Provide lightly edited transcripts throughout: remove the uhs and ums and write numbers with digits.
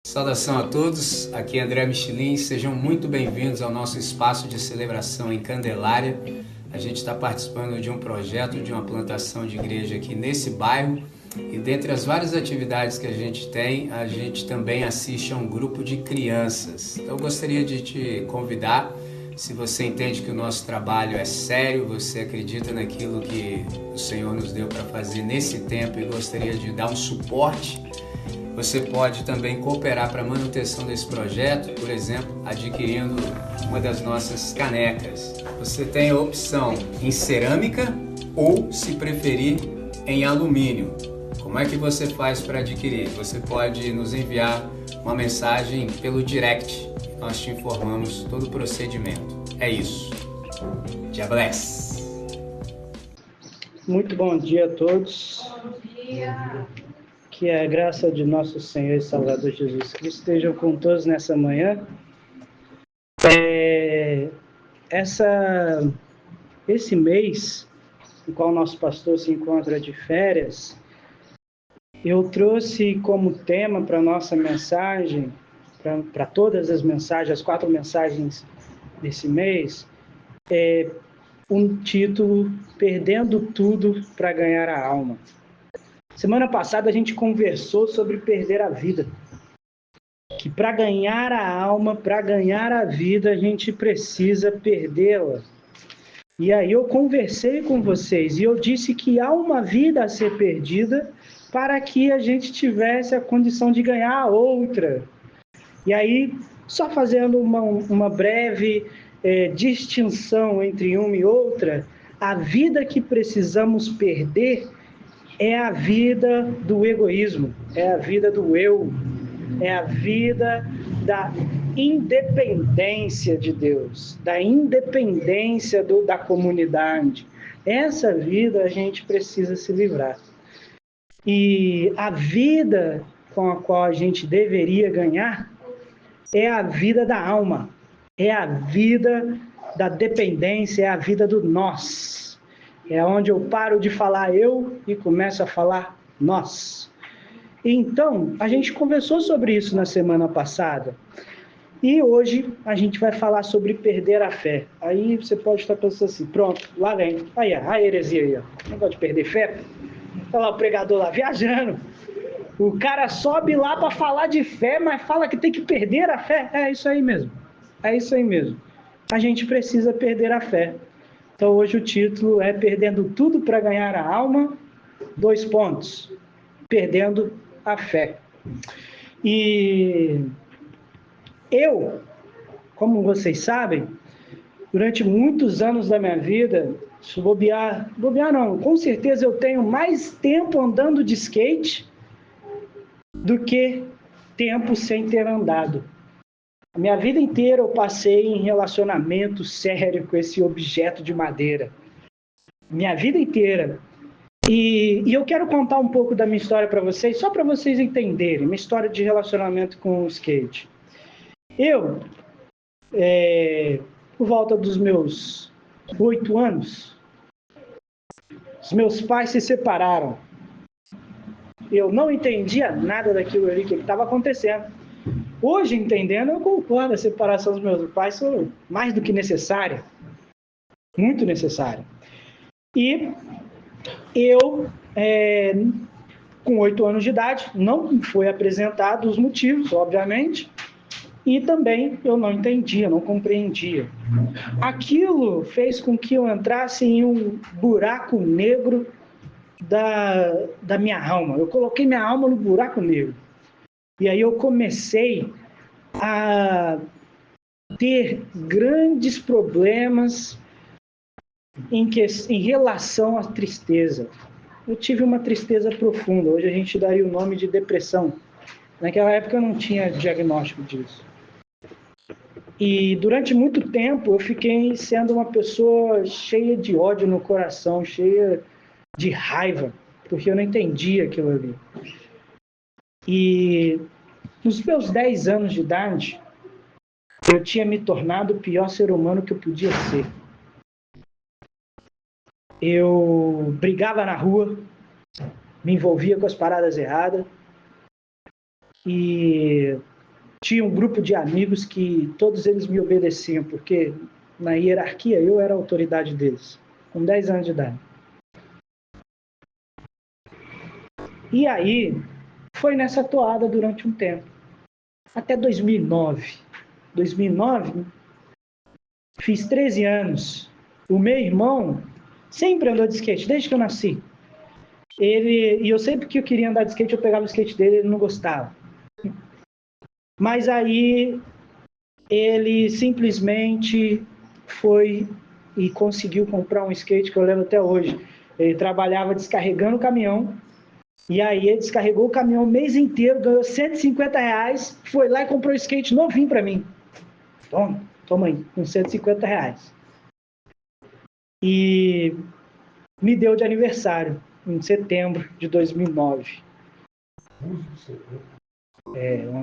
Saudação a todos, aqui é André Michelin, sejam muito bem-vindos ao nosso espaço de celebração em Candelária. A gente está participando de um projeto de uma plantação de igreja aqui nesse bairro e dentre as várias atividades que a gente tem, a gente também assiste a um grupo de crianças. Então eu gostaria de te convidar, se você entende que o nosso trabalho é sério, você acredita naquilo que o Senhor nos deu para fazer nesse tempo e gostaria de dar um suporte, você pode também cooperar para a manutenção desse projeto, por exemplo, adquirindo uma das nossas canecas. Você tem a opção em cerâmica ou, se preferir, em alumínio. Como é que você faz para adquirir? Você pode nos enviar uma mensagem pelo direct. Nós te informamos todo o procedimento. É isso. God bless. Muito bom dia a todos. Bom dia. Que a graça de nosso Senhor e Salvador Jesus Cristo esteja com todos nessa manhã. Esse mês, no qual nosso pastor se encontra de férias, eu trouxe como tema para a nossa mensagem, para todas as mensagens, as 4 mensagens desse mês, um título: Perdendo Tudo para Ganhar a Alma. Semana passada a gente conversou sobre perder a vida. Que para ganhar a alma, para ganhar a vida, a gente precisa perdê-la. E aí eu conversei com vocês e eu disse que há uma vida a ser perdida para que a gente tivesse a condição de ganhar a outra. E aí, só fazendo uma breve distinção entre uma e outra, a vida que precisamos perder é a vida do egoísmo, é a vida do eu, é a vida da independência de Deus, da independência da comunidade. Essa vida a gente precisa se livrar. E a vida com a qual a gente deveria ganhar é a vida da alma, é a vida da dependência, é a vida do nós. É onde eu paro de falar eu e começo a falar nós. Então, a gente conversou sobre isso na semana passada. E hoje a gente vai falar sobre perder a fé. Aí você pode estar pensando assim, pronto, lá vem. Aí, a heresia aí, ó. Negócio de perder fé. Olha lá o pregador lá, viajando. O cara sobe lá para falar de fé, mas fala que tem que perder a fé. É isso aí mesmo. É isso aí mesmo. A gente precisa perder a fé. Então, hoje o título é Perdendo Tudo para Ganhar a Alma, 2 pontos, perdendo a fé. E eu, como vocês sabem, durante muitos anos da minha vida, se bobear não, com certeza eu tenho mais tempo andando de skate do que tempo sem ter andado. A minha vida inteira eu passei em relacionamento sério com esse objeto de madeira. Minha vida inteira. E eu quero contar um pouco da minha história para vocês, só para vocês entenderem, minha história de relacionamento com o skate. Eu, por volta dos meus 8 anos, os meus pais se separaram. Eu não entendia nada daquilo ali que estava acontecendo. Hoje, entendendo, eu concordo, a separação dos meus pais foi mais do que necessária, muito necessária. E eu, com 8 anos de idade, não foi apresentado os motivos, obviamente, e também eu não entendia, não compreendia. Aquilo fez com que eu entrasse em um buraco negro da minha alma. Eu coloquei minha alma no buraco negro. E aí eu comecei a ter grandes problemas em relação à tristeza. Eu tive uma tristeza profunda, hoje a gente daria o nome de depressão. Naquela época eu não tinha diagnóstico disso. E durante muito tempo eu fiquei sendo uma pessoa cheia de ódio no coração, cheia de raiva, porque eu não entendia aquilo ali. E nos meus 10 anos de idade, eu tinha me tornado o pior ser humano que eu podia ser. Eu brigava na rua, me envolvia com as paradas erradas e tinha um grupo de amigos que todos eles me obedeciam, porque na hierarquia eu era a autoridade deles, com 10 anos de idade. E aí, foi nessa toada durante um tempo, até 2009. 2009, fiz 13 anos. O meu irmão sempre andou de skate, desde que eu nasci. E eu sempre que eu queria andar de skate, eu pegava o skate dele, ele não gostava. Mas aí, ele simplesmente foi e conseguiu comprar um skate que eu lembro até hoje. Ele trabalhava descarregando o caminhão, e aí ele descarregou o caminhão o mês inteiro, ganhou R$150, foi lá e comprou um skate novinho para mim. Toma aí, com R$150. E me deu de aniversário, em setembro de 2009. 11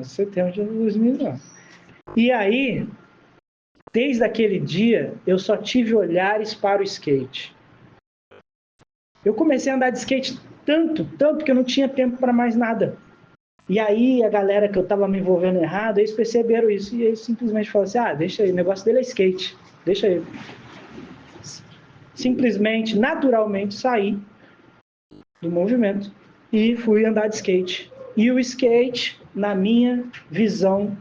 de setembro de 2009. E aí, desde aquele dia, eu só tive olhares para o skate. Eu comecei a andar de skate tanto que eu não tinha tempo para mais nada. E aí a galera que eu estava me envolvendo errado, eles perceberam isso e eles simplesmente falaram assim, deixa aí, o negócio dele é skate, deixa aí. Simplesmente, naturalmente, saí do movimento e fui andar de skate. E o skate, na minha visão,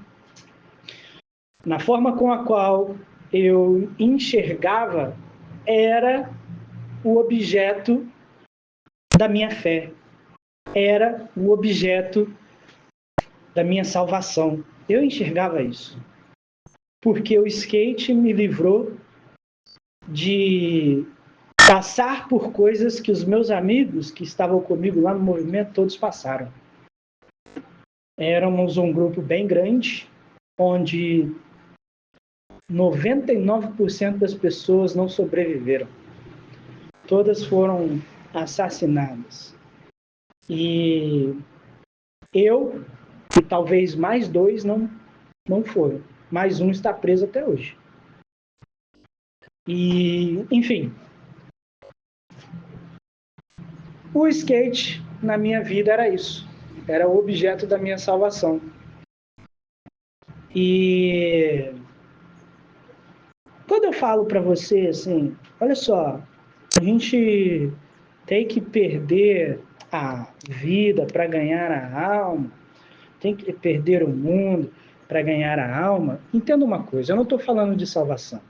na forma com a qual eu enxergava, era o objeto da minha fé, era o objeto da minha salvação. Eu enxergava isso. Porque o skate me livrou de passar por coisas que os meus amigos que estavam comigo lá no movimento todos passaram. Éramos um grupo bem grande, onde 99% das pessoas não sobreviveram. Todas foram assassinadas. E eu, e talvez mais 2 não foram. Mais um está preso até hoje. E, enfim, o skate na minha vida era isso. Era o objeto da minha salvação. E quando eu falo para você assim, olha só, a gente tem que perder a vida para ganhar a alma, tem que perder o mundo para ganhar a alma. Entenda uma coisa, eu não estou falando de salvação,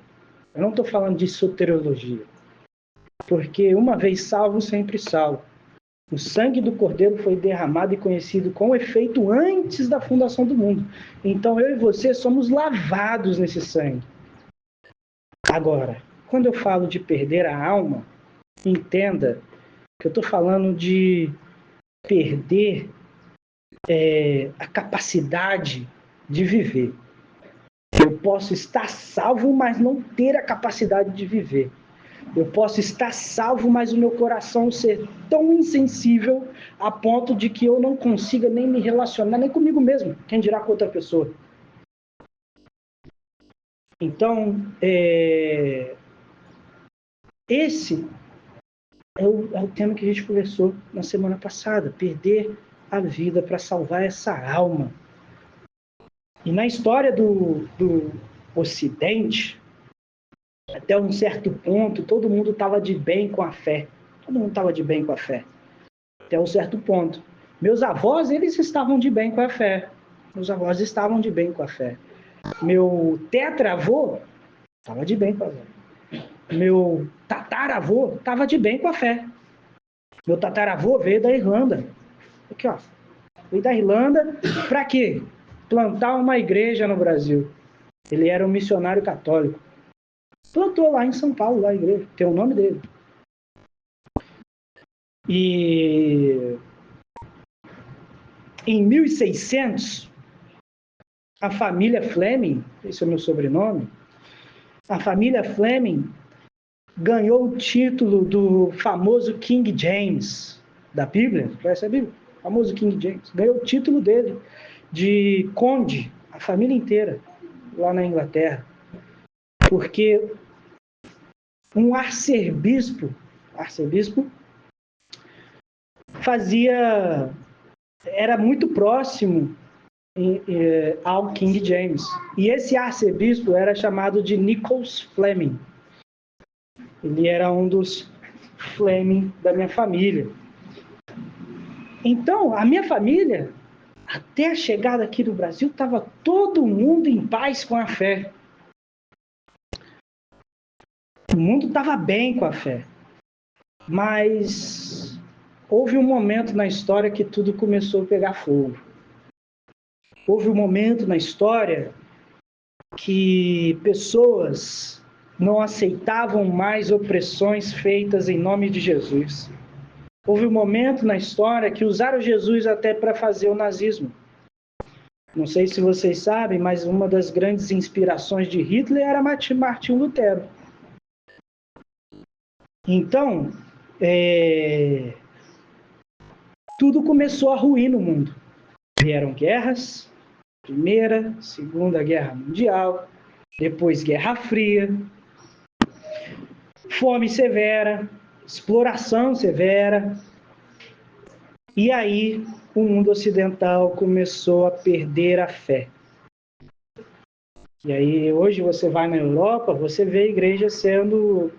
eu não estou falando de soteriologia, porque uma vez salvo, sempre salvo. O sangue do Cordeiro foi derramado e conhecido com efeito antes da fundação do mundo. Então eu e você somos lavados nesse sangue. Agora, quando eu falo de perder a alma, entenda que eu estou falando de perder a capacidade de viver. Eu posso estar salvo, mas não ter a capacidade de viver. Eu posso estar salvo, mas o meu coração ser tão insensível a ponto de que eu não consiga nem me relacionar, nem comigo mesmo, quem dirá com outra pessoa. Então, esse é o tema que a gente conversou na semana passada, perder a vida para salvar essa alma. E na história do Ocidente, até um certo ponto, todo mundo estava de bem com a fé. Todo mundo estava de bem com a fé. Até um certo ponto. Meus avós, eles estavam de bem com a fé. Meus avós estavam de bem com a fé. Meu tetravô estava de bem com a fé. Meu tataravô estava de bem com a fé. Meu tataravô veio da Irlanda. Aqui, ó. Veio da Irlanda para quê? Plantar uma igreja no Brasil. Ele era um missionário católico. Plantou lá em São Paulo, lá a igreja. Tem o nome dele. E em 1600, a família Fleming, esse é o meu sobrenome, a família Fleming ganhou o título do famoso King James, da Bíblia, conhece a Bíblia? O famoso King James. Ganhou o título dele de conde, a família inteira, lá na Inglaterra. Porque um arcebispo era muito próximo ao King James. E esse arcebispo era chamado de Nicholas Fleming. Ele era um dos Fleming da minha família. Então, a minha família, até a chegada aqui do Brasil, estava todo mundo em paz com a fé. O mundo estava bem com a fé. Mas houve um momento na história que tudo começou a pegar fogo. Houve um momento na história que pessoas não aceitavam mais opressões feitas em nome de Jesus. Houve um momento na história que usaram Jesus até para fazer o nazismo. Não sei se vocês sabem, mas uma das grandes inspirações de Hitler era Martinho Lutero. Então, tudo começou a ruir no mundo. Vieram guerras, Primeira, Segunda Guerra Mundial, depois Guerra Fria, fome severa, exploração severa. E aí o mundo ocidental começou a perder a fé. E aí hoje você vai na Europa, você vê igrejas sendo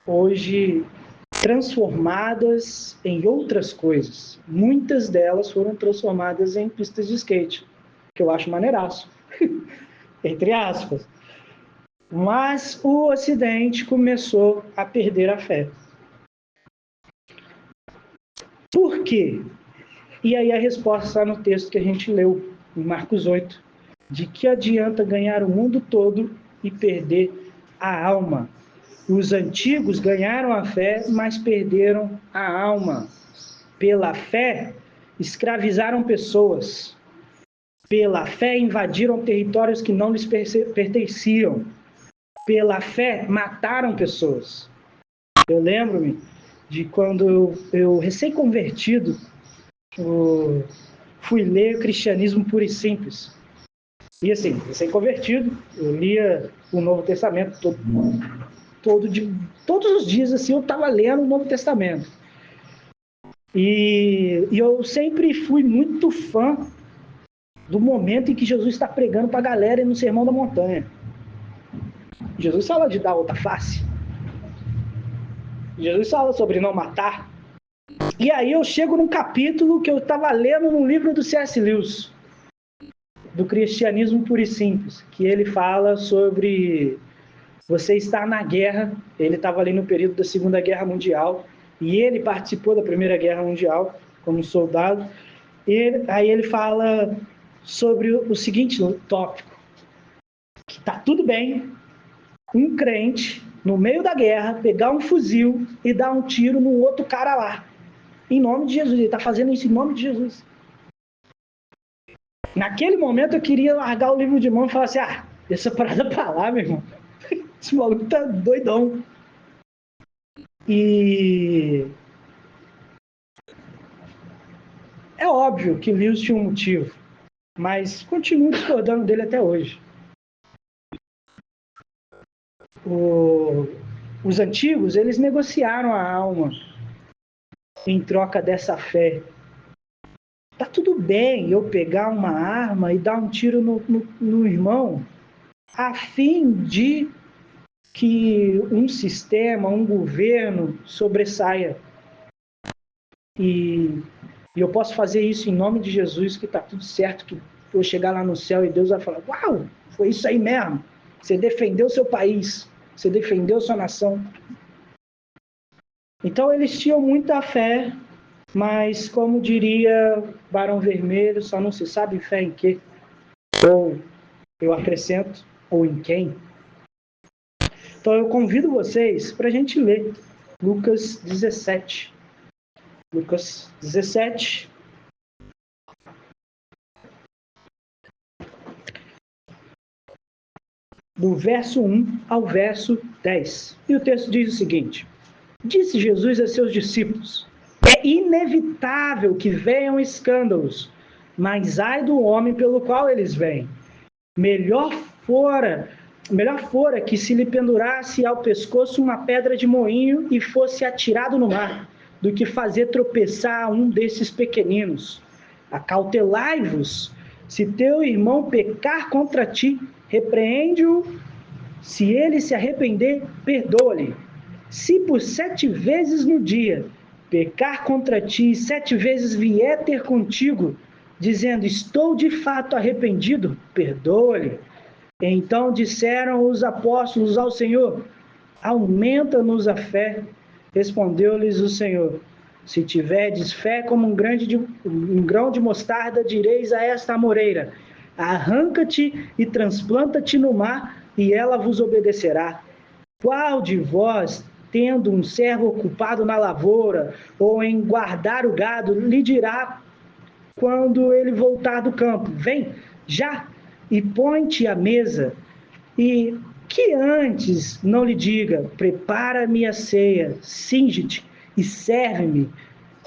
hoje transformadas em outras coisas. Muitas delas foram transformadas em pistas de skate, que eu acho maneiraço, entre aspas. Mas o Ocidente começou a perder a fé. Por quê? E aí a resposta está no texto que a gente leu, em Marcos 8. De que adianta ganhar o mundo todo e perder a alma? Os antigos ganharam a fé, mas perderam a alma. Pela fé, escravizaram pessoas. Pela fé, invadiram territórios que não lhes pertenciam. Pela fé, mataram pessoas. Eu lembro-me de quando eu recém-convertido, fui ler o Cristianismo Puro e Simples. E assim, recém-convertido, eu lia o Novo Testamento todos os dias, assim, eu estava lendo o Novo Testamento. E eu sempre fui muito fã do momento em que Jesus está pregando para a galera no Sermão da Montanha. Jesus fala de dar outra face. Jesus fala sobre não matar. E aí eu chego num capítulo que eu estava lendo no livro do C.S. Lewis, do Cristianismo Puro e Simples, que ele fala sobre você estar na guerra. Ele estava ali no período da Segunda Guerra Mundial, e ele participou da Primeira Guerra Mundial como soldado. Aí ele fala sobre o seguinte tópico, que está tudo bem um crente, no meio da guerra, pegar um fuzil e dar um tiro no outro cara lá, em nome de Jesus. Ele está fazendo isso em nome de Jesus. Naquele momento eu queria largar o livro de mão e falar assim, essa parada pra lá, meu irmão. Esse maluco tá doidão. E é óbvio que Lewis tinha um motivo, mas continuo discordando dele até hoje. Os antigos, eles negociaram a alma em troca dessa fé. Tá tudo bem eu pegar uma arma e dar um tiro no irmão, a fim de que um sistema, um governo sobressaia. E eu posso fazer isso em nome de Jesus, que está tudo certo, que vou chegar lá no céu e Deus vai falar, uau, foi isso aí mesmo. Você defendeu seu país, você defendeu sua nação. Então eles tinham muita fé, mas como diria Barão Vermelho, só não se sabe fé em quê. Ou eu acrescento, ou em quem. Então eu convido vocês para a gente ler Lucas 17. Lucas 17. Do verso 1 ao verso 10. E o texto diz o seguinte: Disse Jesus a seus discípulos: É inevitável que venham escândalos, mas ai do homem pelo qual eles vêm. Melhor fora que se lhe pendurasse ao pescoço uma pedra de moinho e fosse atirado no mar, do que fazer tropeçar um desses pequeninos. Acautelai-vos Se teu irmão pecar contra ti, repreende-o. Se ele se arrepender, perdoa-lhe. Se por 7 vezes no dia pecar contra ti, 7 vezes vier ter contigo, dizendo, estou de fato arrependido, perdoa-lhe. Então disseram os apóstolos ao Senhor, aumenta-nos a fé. Respondeu-lhes o Senhor, se tiverdes fé como um grão de mostarda, direis a esta amoreira, arranca-te e transplanta-te no mar, e ela vos obedecerá. Qual de vós, tendo um servo ocupado na lavoura, ou em guardar o gado, lhe dirá, quando ele voltar do campo, vem, já, e põe-te à mesa, e que antes não lhe diga, prepara-me a ceia, cinge-te e serve-me,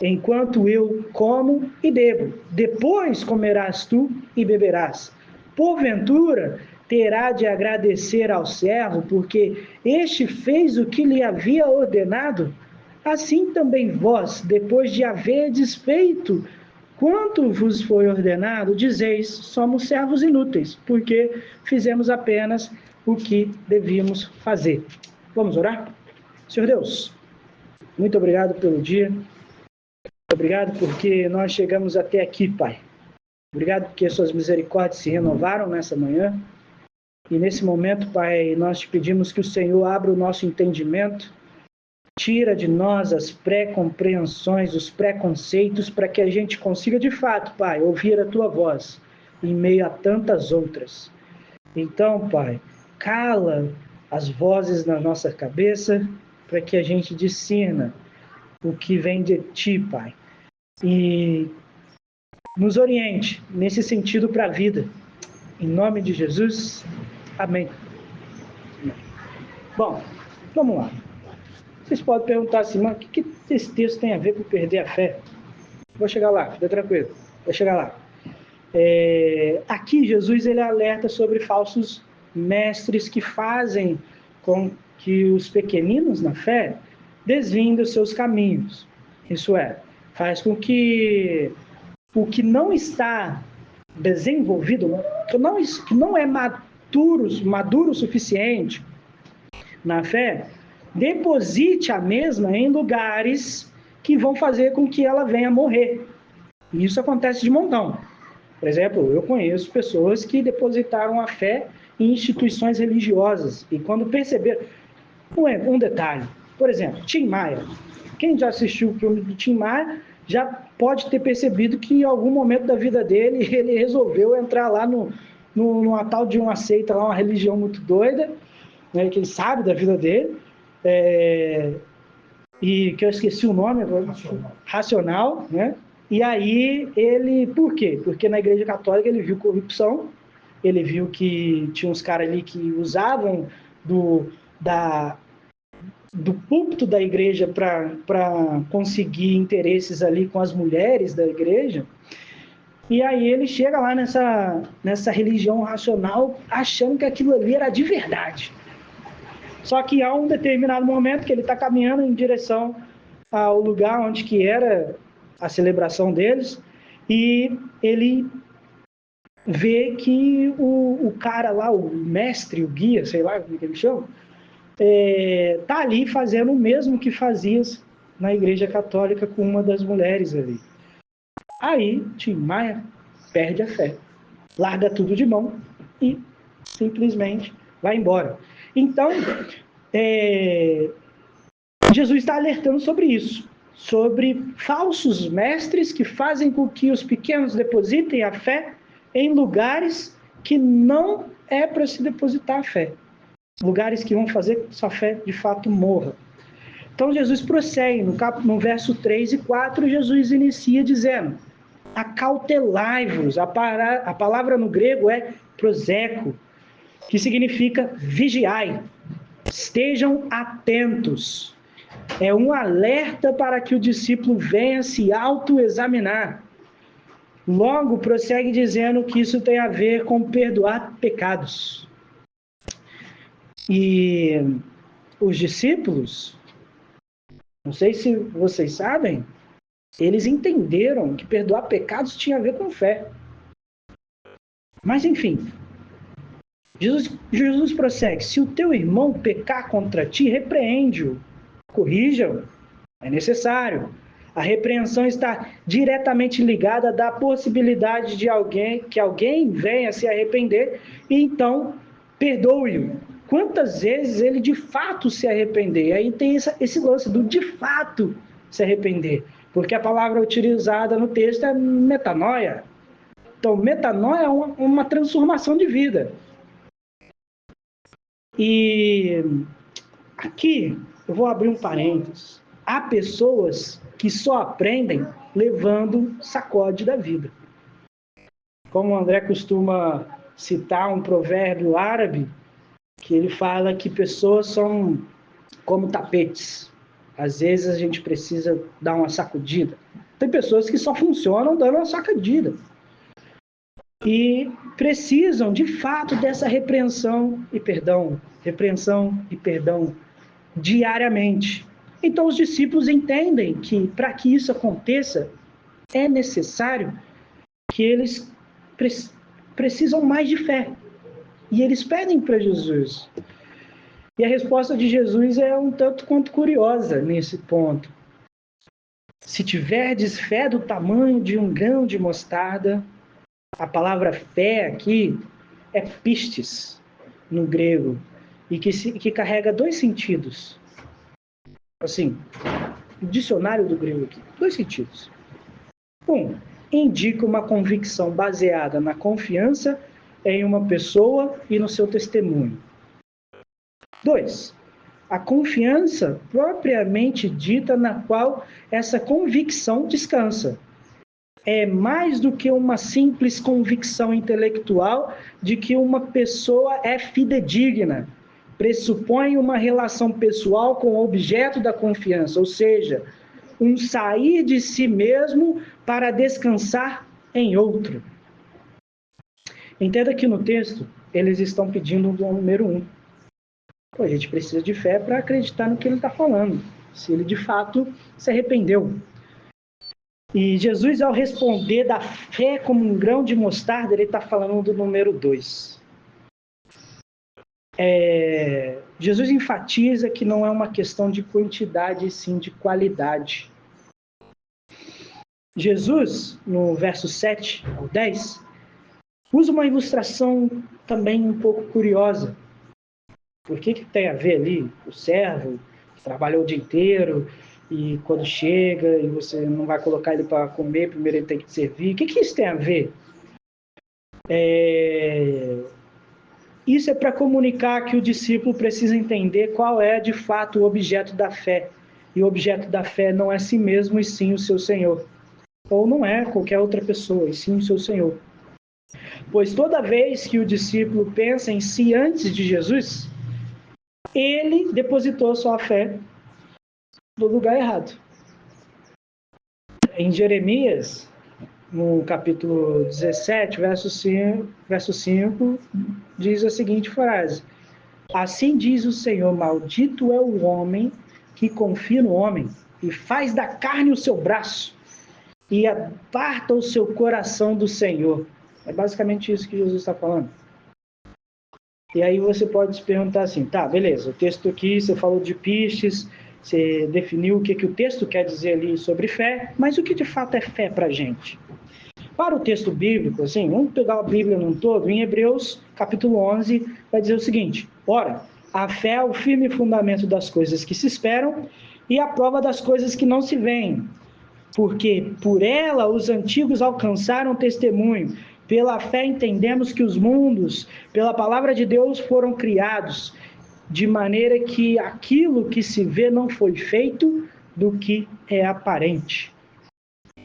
enquanto eu como e bebo. Depois comerás tu e beberás. Porventura, terá de agradecer ao servo, porque este fez o que lhe havia ordenado? Assim também vós, depois de haverdes feito quanto vos foi ordenado, dizeis, somos servos inúteis, porque fizemos apenas o que devíamos fazer. Vamos orar? Senhor Deus, muito obrigado pelo dia. Obrigado porque nós chegamos até aqui, Pai. Obrigado porque suas misericórdias se renovaram nessa manhã. E nesse momento, Pai, nós te pedimos que o Senhor abra o nosso entendimento, tira de nós as pré-compreensões, os preconceitos, para que a gente consiga de fato, Pai, ouvir a Tua voz em meio a tantas outras. Então, Pai, cala as vozes na nossa cabeça para que a gente discirna o que vem de Ti, Pai. E nos oriente nesse sentido para a vida. Em nome de Jesus, amém. Bom, vamos lá. Vocês podem perguntar assim, mas o que esse texto tem a ver com perder a fé? Vou chegar lá, fica tranquilo. Vou chegar lá. Aqui Jesus ele alerta sobre falsos mestres que fazem com que os pequeninos na fé desviem dos seus caminhos. Isso faz com que o que não está desenvolvido, que não é maduro o suficiente na fé, deposite a mesma em lugares que vão fazer com que ela venha a morrer. E isso acontece de montão. Por exemplo, eu conheço pessoas que depositaram a fé em instituições religiosas e quando perceberam... Um detalhe, por exemplo, Tim Maia. Quem já assistiu o filme do Tim Maia já pode ter percebido que em algum momento da vida dele ele resolveu entrar lá numa tal de uma seita, lá, uma religião muito doida, né, que ele sabe da vida dele, e que eu esqueci o nome agora, Racional, né? E aí ele, por quê? Porque na Igreja Católica ele viu corrupção, ele viu que tinha uns caras ali que usavam do púlpito da igreja para conseguir interesses ali com as mulheres da igreja, e aí ele chega lá nessa religião racional achando que aquilo ali era de verdade. Só que há um determinado momento que ele está caminhando em direção ao lugar onde que era a celebração deles, e ele vê que o cara lá, o mestre, o guia, sei lá como é que ele chama, está ali fazendo o mesmo que fazias na Igreja Católica com uma das mulheres ali. Aí Tim Maia perde a fé, larga tudo de mão e simplesmente vai embora. Então, Jesus está alertando sobre isso, sobre falsos mestres que fazem com que os pequenos depositem a fé em lugares que não é para se depositar a fé. Lugares que vão fazer que sua fé de fato morra. Então Jesus prossegue, no verso 3 e 4, Jesus inicia dizendo, acautelai-vos, a palavra no grego é proseco, que significa vigiai, estejam atentos. É um alerta para que o discípulo venha se autoexaminar. Logo, prossegue dizendo que isso tem a ver com perdoar pecados. E os discípulos, não sei se vocês sabem, eles entenderam que perdoar pecados tinha a ver com fé. Mas, enfim, Jesus prossegue: se o teu irmão pecar contra ti, repreende-o, corrija-o, é necessário. A repreensão está diretamente ligada da possibilidade de que alguém venha se arrepender e então perdoe-o. Quantas vezes ele de fato se arrepender? Aí tem esse lance do de fato se arrepender, porque a palavra utilizada no texto é metanoia. Então, metanoia é uma transformação de vida. E aqui eu vou abrir um parênteses. Há pessoas que só aprendem levando sacode da vida. Como o André costuma citar um provérbio árabe, que ele fala que pessoas são como tapetes. Às vezes a gente precisa dar uma sacudida. Tem pessoas que só funcionam dando uma sacudida. E precisam, de fato, dessa repreensão e perdão diariamente. Então, os discípulos entendem que, para que isso aconteça, é necessário que eles precisam mais de fé. E eles pedem para Jesus. E a resposta de Jesus é um tanto quanto curiosa nesse ponto. Se tiverdes fé do tamanho de um grão de mostarda, a palavra fé aqui é pistes, no grego, e que carrega dois sentidos. Assim, o dicionário do grego aqui, dois sentidos. Um, indica uma convicção baseada na confiança em uma pessoa e no seu testemunho. 2, a confiança propriamente dita na qual essa convicção descansa. É mais do que uma simples convicção intelectual de que uma pessoa é fidedigna. Pressupõe uma relação pessoal com o objeto da confiança, ou seja, um sair de si mesmo para descansar em outro. Entenda que no texto, eles estão pedindo o número 1. A gente precisa de fé para acreditar no que ele está falando, se ele de fato se arrependeu. E Jesus, ao responder da fé como um grão de mostarda, ele está falando do número 2. Jesus enfatiza que não é uma questão de quantidade, e sim de qualidade. Jesus, no verso 7 ao 10, usa uma ilustração também um pouco curiosa. Por que tem a ver ali o servo que trabalhou o dia inteiro e quando chega e você não vai colocar ele para comer, primeiro ele tem que te servir? O que isso tem a ver? Isso é para comunicar que o discípulo precisa entender qual é, de fato, o objeto da fé. E o objeto da fé não é si mesmo, e sim o seu Senhor. Ou não é qualquer outra pessoa, e sim o seu Senhor. Pois toda vez que o discípulo pensa em si antes de Jesus, ele depositou sua fé no lugar errado. Em Jeremias, no capítulo 17, verso 5, diz a seguinte frase: assim diz o Senhor, maldito é o homem que confia no homem e faz da carne o seu braço e aparta o seu coração do Senhor. É basicamente isso que Jesus está falando. E aí você pode se perguntar assim, tá, beleza, o texto aqui, você falou de pistes, você definiu o que o texto quer dizer ali sobre fé, mas o que de fato é fé para a gente? Para o texto bíblico, assim, vamos pegar a Bíblia num todo, em Hebreus, capítulo 11, vai dizer o seguinte: ora, a fé é o firme fundamento das coisas que se esperam e a prova das coisas que não se veem, porque por ela os antigos alcançaram testemunho. Pela fé entendemos que os mundos, pela palavra de Deus, foram criados, de maneira que aquilo que se vê não foi feito do que é aparente.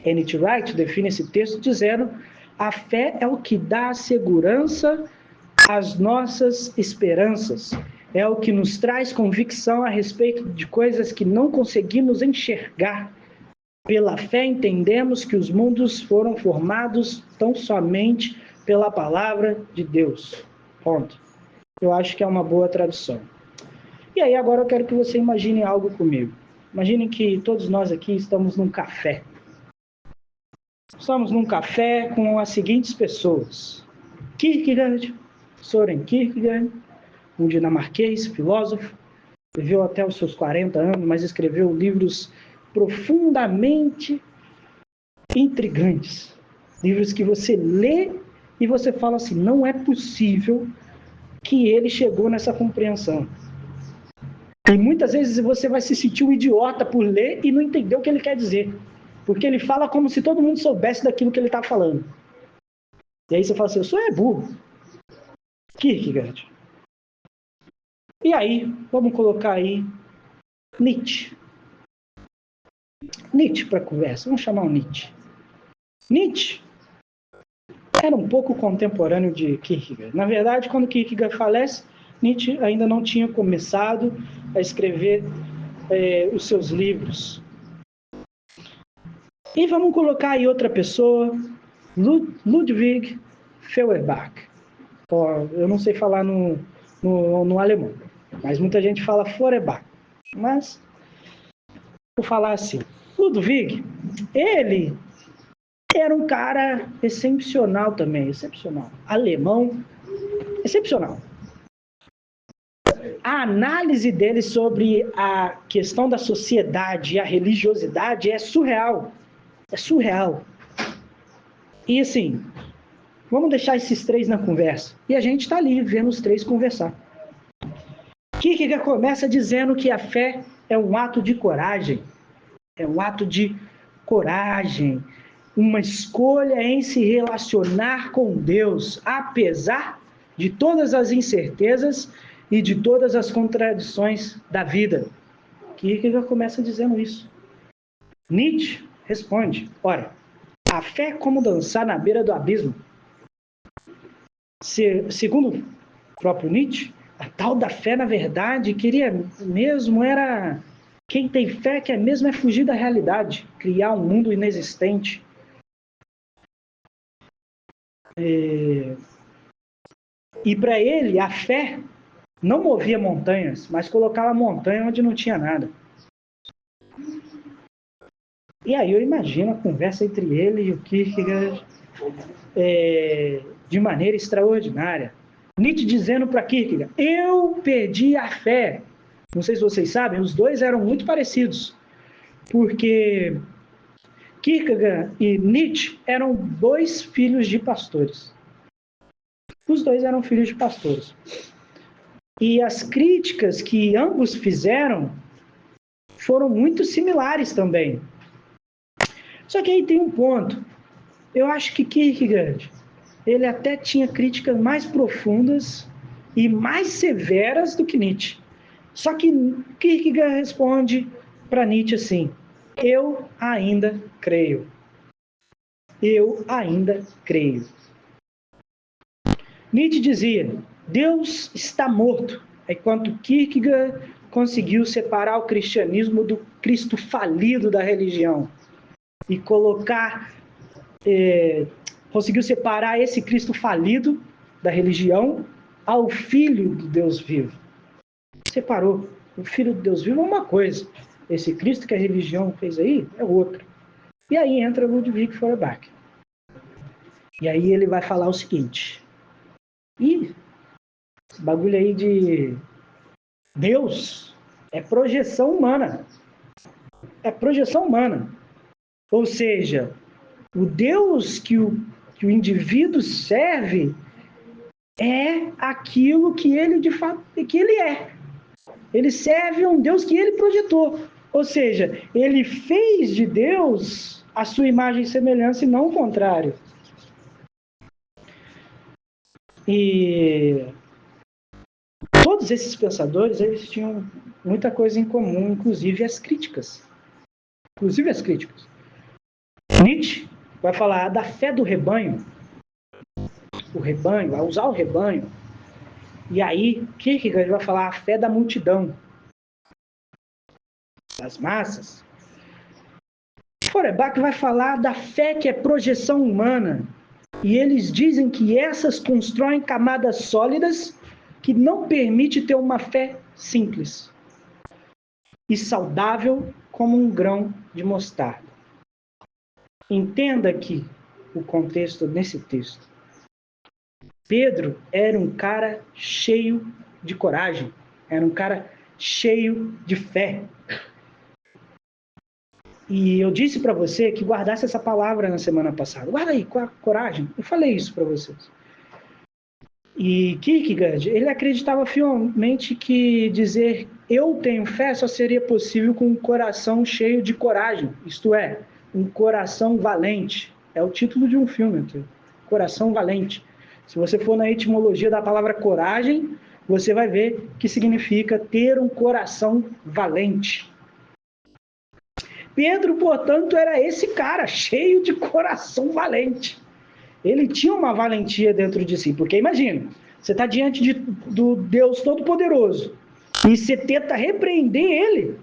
N.T. Wright define esse texto dizendo: a fé é o que dá segurança às nossas esperanças, é o que nos traz convicção a respeito de coisas que não conseguimos enxergar. Pela fé entendemos que os mundos foram formados tão somente pela palavra de Deus. Ponto. Eu acho que é uma boa tradução. E aí agora eu quero que você imagine algo comigo. Imagine que todos nós aqui estamos num café. Estamos num café com as seguintes pessoas: Kierkegaard, Søren Kierkegaard, um dinamarquês, filósofo, viveu até os seus 40 anos, mas escreveu livros profundamente intrigantes. Livros que você lê e você fala assim, não é possível que ele chegou nessa compreensão. E muitas vezes você vai se sentir um idiota por ler e não entender o que ele quer dizer. Porque ele fala como se todo mundo soubesse daquilo que ele está falando. E aí você fala assim, eu sou burro. Kierkegaard. E aí, vamos colocar aí Nietzsche. Nietzsche para conversa, vamos chamar o Nietzsche. Nietzsche era um pouco contemporâneo de Kierkegaard. Na verdade, quando Kierkegaard falece, Nietzsche ainda não tinha começado a escrever os seus livros. E vamos colocar aí outra pessoa, Ludwig Feuerbach. Eu não sei falar no alemão, mas muita gente fala Feuerbach. Mas, vou falar assim, Ludwig, ele era um cara excepcional também, excepcional. Alemão, excepcional. A análise dele sobre a questão da sociedade e a religiosidade é surreal. É surreal. E assim, vamos deixar esses três na conversa. E a gente está ali vendo os três conversar. Kierkegaard começa dizendo que a fé é um ato de coragem. É um ato de coragem. Uma escolha em se relacionar com Deus, apesar de todas as incertezas e de todas as contradições da vida. Kierkegaard começa dizendo isso. Nietzsche responde, ora, a fé é como dançar na beira do abismo. Segundo o próprio Nietzsche, a tal da fé, na verdade, queria mesmo era... Quem tem fé quer mesmo é fugir da realidade, criar um mundo inexistente. E para ele, a fé não movia montanhas, mas colocava a montanha onde não tinha nada. E aí eu imagino a conversa entre ele e o Kierkegaard de maneira extraordinária. Nietzsche dizendo para Kierkegaard, eu perdi a fé. Não sei se vocês sabem, os dois eram muito parecidos, porque Kierkegaard e Nietzsche eram dois filhos de pastores. Os dois eram filhos de pastores. E as críticas que ambos fizeram foram muito similares também. Só que aí tem um ponto. Eu acho que Kierkegaard, ele até tinha críticas mais profundas e mais severas do que Nietzsche. Só que Kierkegaard responde para Nietzsche assim, eu ainda creio. Eu ainda creio. Nietzsche dizia, Deus está morto, enquanto Kierkegaard conseguiu separar o cristianismo do Cristo falido da religião e conseguiu separar esse Cristo falido da religião ao Filho do Deus vivo. Separou. O Filho de Deus vivo é uma coisa, esse Cristo que a religião fez aí é outra. E aí entra Ludwig Feuerbach. E aí ele vai falar o seguinte, esse bagulho aí de Deus é projeção humana. É projeção humana. Ou seja, o Deus que o indivíduo serve é aquilo que ele de fato que ele é. Ele serve a um Deus que ele projetou. Ou seja, ele fez de Deus a sua imagem e semelhança e não o contrário. E todos esses pensadores, eles tinham muita coisa em comum, inclusive as críticas. Nietzsche vai falar da fé do rebanho, vai usar o rebanho. E aí, Kierkegaard vai falar a fé da multidão, das massas. Feuerbach vai falar da fé que é projeção humana. E eles dizem que essas constroem camadas sólidas que não permite ter uma fé simples e saudável como um grão de mostarda. Entenda aqui o contexto nesse texto. Pedro era um cara cheio de coragem, era um cara cheio de fé. E eu disse para você que guardasse essa palavra na semana passada. Guarda aí, coragem. Eu falei isso para vocês. E Kierkegaard, ele acreditava fielmente que dizer eu tenho fé só seria possível com um coração cheio de coragem, isto é, um coração valente. É o título de um filme aqui, Coração Valente. Se você for na etimologia da palavra coragem, você vai ver que significa ter um coração valente. Pedro, portanto, era esse cara, cheio de coração valente. Ele tinha uma valentia dentro de si, porque imagina, você está diante do Deus Todo-Poderoso e você tenta repreender ele.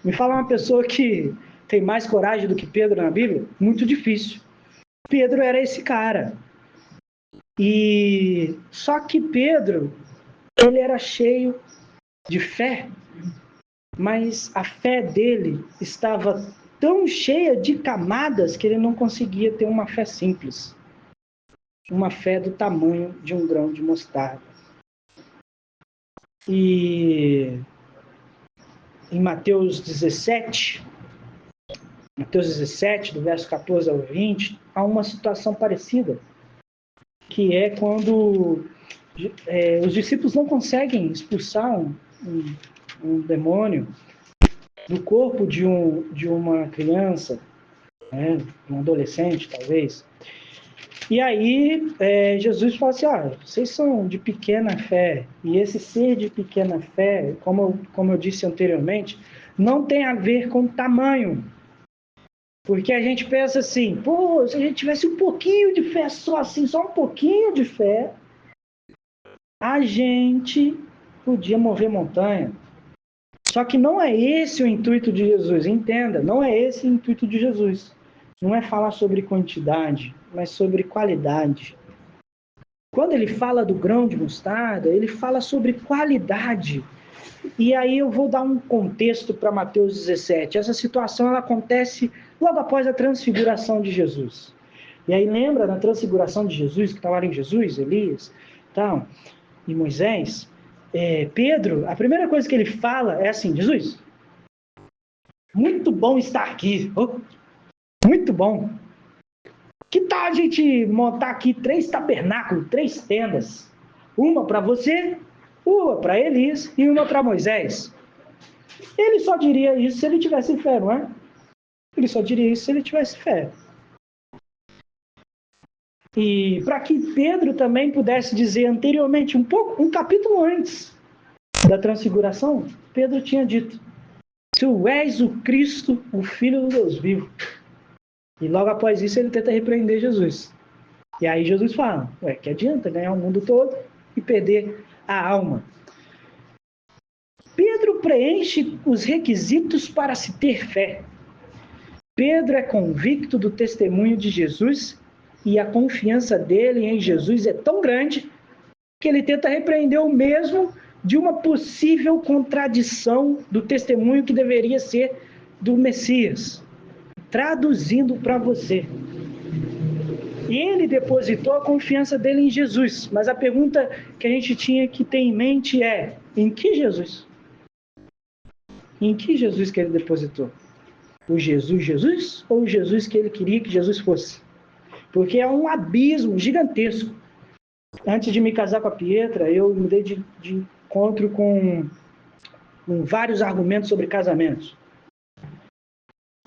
Me fala uma pessoa que tem mais coragem do que Pedro na Bíblia? Muito difícil. Pedro era esse cara. E só que Pedro, ele era cheio de fé, mas a fé dele estava tão cheia de camadas que ele não conseguia ter uma fé simples. Uma fé do tamanho de um grão de mostarda. E em Mateus 17, do verso 14 ao 20, há uma situação parecida, que é quando os discípulos não conseguem expulsar um demônio do corpo de uma criança, né, um adolescente, talvez. E aí, Jesus fala assim, vocês são de pequena fé, e esse ser de pequena fé, como eu disse anteriormente, não tem a ver com tamanho. Porque a gente pensa assim, se a gente tivesse um pouquinho de fé, só um pouquinho de fé, a gente podia mover montanha. Só que não é esse o intuito de Jesus, entenda, não é esse o intuito de Jesus. Não é falar sobre quantidade, mas sobre qualidade. Quando ele fala do grão de mostarda, ele fala sobre qualidade. E aí eu vou dar um contexto para Mateus 17. Essa situação ela acontece logo após a transfiguração de Jesus. E aí lembra na transfiguração de Jesus, que estava em Jesus, Elias, e Moisés, Pedro, a primeira coisa que ele fala é assim, Jesus, muito bom estar aqui, muito bom. Que tal a gente montar aqui 3 tabernáculos, 3 tendas? Uma para você, uma para Elias e uma para Moisés. Ele só diria isso se ele tivesse fé, não é? Ele só diria isso se ele tivesse fé. E para que Pedro também pudesse dizer anteriormente, um capítulo antes da transfiguração, Pedro tinha dito, tu és o Cristo, o Filho do Deus vivo. E logo após isso ele tenta repreender Jesus. E aí Jesus fala, que adianta ganhar o mundo todo e perder a alma. Pedro preenche os requisitos para se ter fé. Pedro é convicto do testemunho de Jesus e a confiança dele em Jesus é tão grande que ele tenta repreender o mesmo de uma possível contradição do testemunho que deveria ser do Messias. Traduzindo para você. Ele depositou a confiança dele em Jesus, mas a pergunta que a gente tinha que ter em mente é, em que Jesus? Em que Jesus que ele depositou? O Jesus ou o Jesus que ele queria que Jesus fosse? Porque é um abismo gigantesco. Antes de me casar com a Pietra, eu me dei de encontro com vários argumentos sobre casamentos.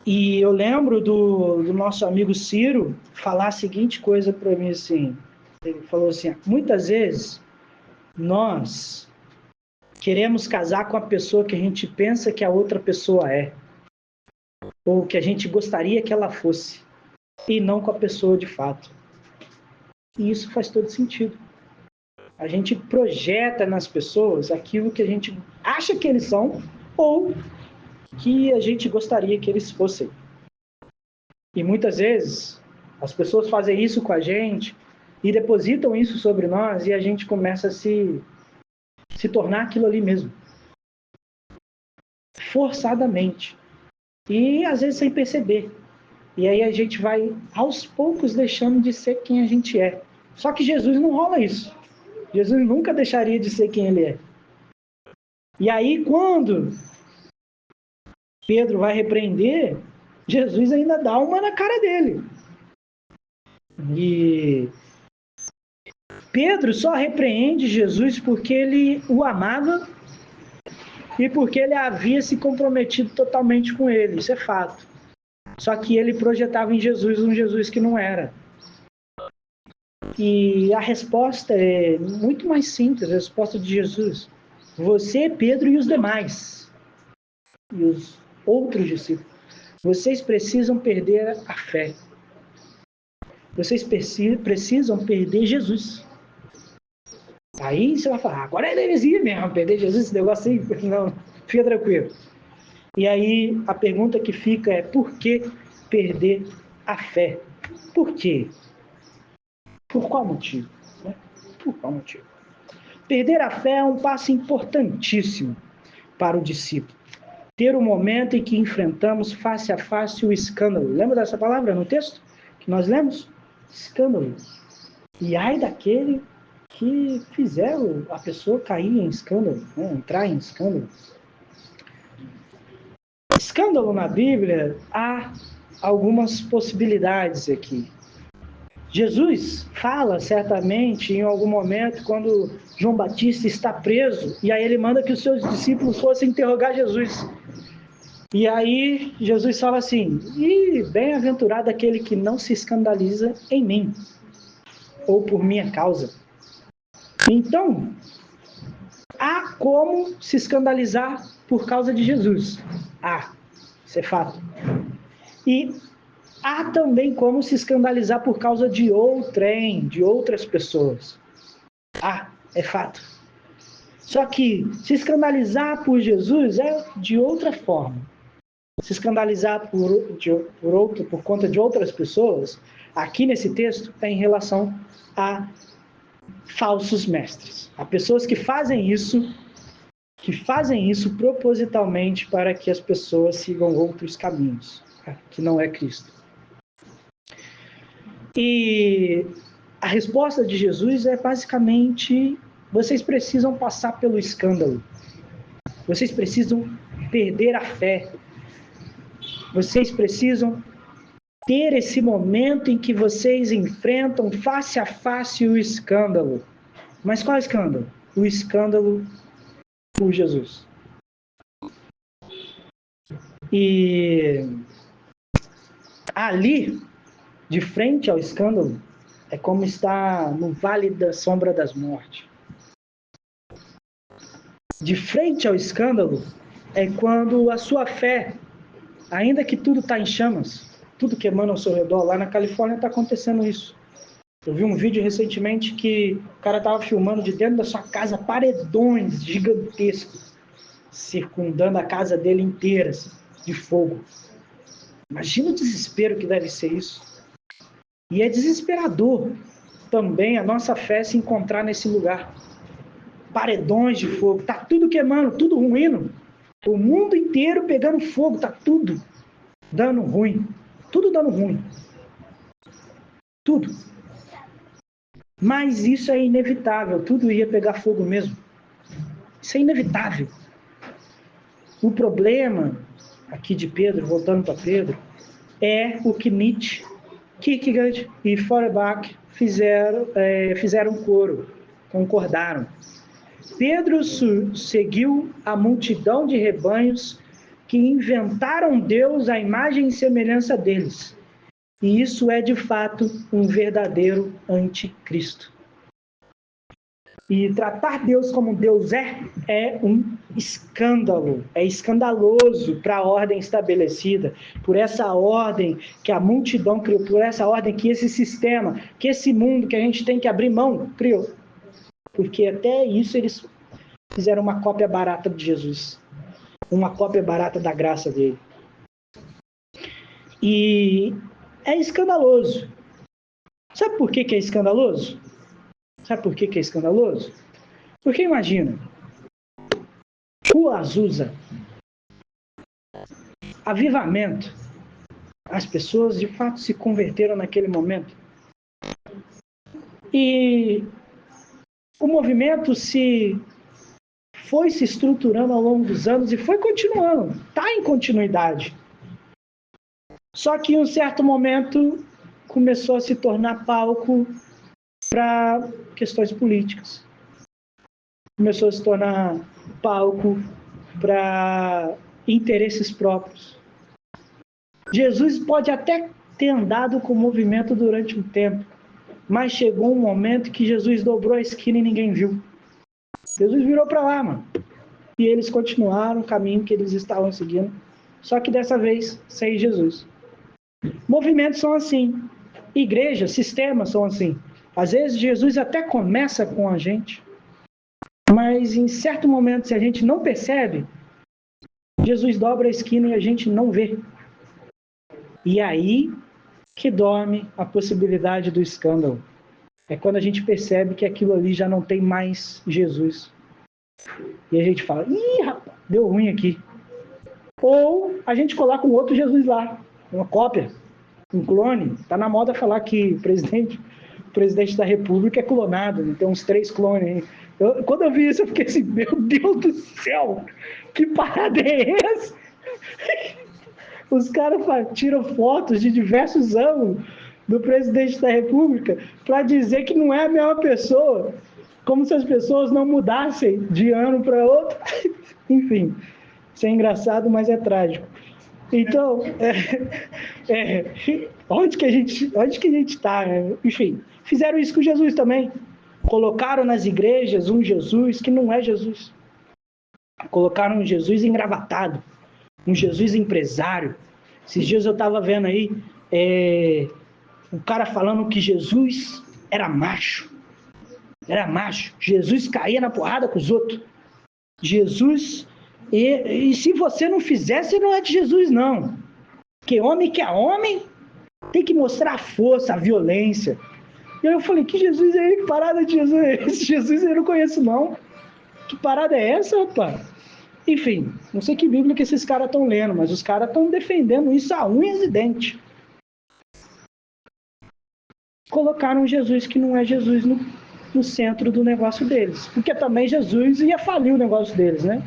E eu lembro do nosso amigo Ciro falar a seguinte coisa para mim assim. Ele falou assim, muitas vezes nós queremos casar com a pessoa que a gente pensa que a outra pessoa é. Ou que a gente gostaria que ela fosse. E não com a pessoa de fato. E isso faz todo sentido. A gente projeta nas pessoas aquilo que a gente acha que eles são ou que a gente gostaria que eles fossem. E muitas vezes as pessoas fazem isso com a gente e depositam isso sobre nós e a gente começa a se tornar aquilo ali mesmo. Forçadamente. E às vezes sem perceber. E aí a gente vai aos poucos deixando de ser quem a gente é. Só que Jesus não rola isso. Jesus nunca deixaria de ser quem ele é. E aí, quando Pedro vai repreender, Jesus ainda dá uma na cara dele. E Pedro só repreende Jesus porque ele o amava e porque ele havia se comprometido totalmente com ele. Isso é fato. Só que ele projetava em Jesus um Jesus que não era. E a resposta é muito mais simples, a resposta de Jesus. Você, Pedro e os demais, e os outros discípulos, vocês precisam perder a fé. Vocês precisam perder Jesus. Aí você vai falar, agora é heresia mesmo, perder Jesus, esse negócio aí, não, fica tranquilo. E aí a pergunta que fica é, por que perder a fé? Por quê? Por qual motivo? Por qual motivo? Perder a fé é um passo importantíssimo para o discípulo. Ter o momento em que enfrentamos face a face o escândalo. Lembra dessa palavra no texto que nós lemos? Escândalo. E ai daquele que fizer a pessoa cair em escândalo, né? Entrar em escândalo. Escândalo na Bíblia, há algumas possibilidades aqui. Jesus fala certamente em algum momento quando João Batista está preso e aí ele manda que os seus discípulos fossem interrogar Jesus. E aí Jesus fala assim, e bem-aventurado aquele que não se escandaliza em mim ou por minha causa. Então, há como se escandalizar por causa de Jesus. Isso é fato. E há também como se escandalizar por causa de outrem, de outras pessoas. É fato. Só que se escandalizar por Jesus é de outra forma. Se escandalizar por conta de outras pessoas, aqui nesse texto, é em relação a falsos mestres. Há pessoas que fazem isso propositalmente para que as pessoas sigam outros caminhos, que não é Cristo. E a resposta de Jesus é basicamente: vocês precisam passar pelo escândalo. Vocês precisam perder a fé. Vocês precisam ter esse momento em que vocês enfrentam face a face o escândalo. Mas qual escândalo? O escândalo por Jesus. E ali, de frente ao escândalo, é como estar no vale da sombra das mortes. De frente ao escândalo é quando a sua fé, ainda que tudo está em chamas, tudo queimando ao seu redor, lá na Califórnia está acontecendo isso. Eu vi um vídeo recentemente que o cara estava filmando de dentro da sua casa paredões gigantescos, circundando a casa dele inteira, de fogo. Imagina o desespero que deve ser isso. E é desesperador também a nossa fé se encontrar nesse lugar. Paredões de fogo, tá tudo queimando, tudo ruindo. O mundo inteiro pegando fogo, tá tudo dando ruim. Tudo dando ruim. Tudo. Mas isso é inevitável, tudo ia pegar fogo mesmo. Isso é inevitável. O problema aqui de Pedro, voltando para Pedro, é o que Nietzsche, Kierkegaard e Feuerbach fizeram coro, concordaram. Pedro seguiu a multidão de rebanhos que inventaram Deus à imagem e semelhança deles. E isso é, de fato, um verdadeiro anticristo. E tratar Deus como Deus é um escândalo, é escandaloso para a ordem estabelecida, por essa ordem que a multidão criou, por essa ordem que esse sistema, que esse mundo que a gente tem que abrir mão, criou. Porque até isso eles fizeram uma cópia barata de Jesus, uma cópia barata da graça dele. E é escandaloso. Sabe por que é escandaloso? Sabe por que é escandaloso? Porque imagina, Rua Azusa, avivamento, as pessoas de fato se converteram naquele momento. E o movimento foi se estruturando ao longo dos anos e foi continuando, está em continuidade. Só que em um certo momento começou a se tornar palco para questões políticas. Começou a se tornar palco para interesses próprios. Jesus pode até ter andado com o movimento durante um tempo, mas chegou um momento que Jesus dobrou a esquina e ninguém viu. Jesus virou para lá, mano. E eles continuaram o caminho que eles estavam seguindo, só que dessa vez sem Jesus. Movimentos são assim. Igrejas, sistemas são assim. Às vezes Jesus até começa com a gente, mas em certo momento, se a gente não percebe, Jesus dobra a esquina e a gente não vê. E aí que dorme a possibilidade do escândalo. É quando a gente percebe que aquilo ali já não tem mais Jesus. E a gente fala, ih, rapaz, deu ruim aqui. Ou a gente coloca um outro Jesus lá, uma cópia, um clone. Está na moda falar que o presidente da República é clonado, né? Tem uns 3 clones aí. Quando eu vi isso, eu fiquei assim, meu Deus do céu, que parada é essa? Os caras tiram fotos de diversos ângulos do presidente da República para dizer que não é a mesma pessoa, como se as pessoas não mudassem de ano para outro. Enfim, isso é engraçado, mas é trágico. Então, onde que a gente está? Enfim, fizeram isso com Jesus também. Colocaram nas igrejas um Jesus que não é Jesus. Colocaram um Jesus engravatado, um Jesus empresário. Esses dias eu estava vendo aí o cara falando que Jesus era macho. Era macho. Jesus caía na porrada com os outros. Jesus... E se você não fizer, você não é de Jesus, não. Porque homem que é homem tem que mostrar a força, a violência. E aí eu falei, que Jesus é ele? Que parada de Jesus é esse? Jesus eu não conheço, não. Que parada é essa, rapaz? Enfim, não sei que Bíblia que esses caras estão lendo, mas os caras estão defendendo isso a unhas e dentes. Colocaram Jesus que não é Jesus no centro do negócio deles. Porque também Jesus ia falir o negócio deles, né?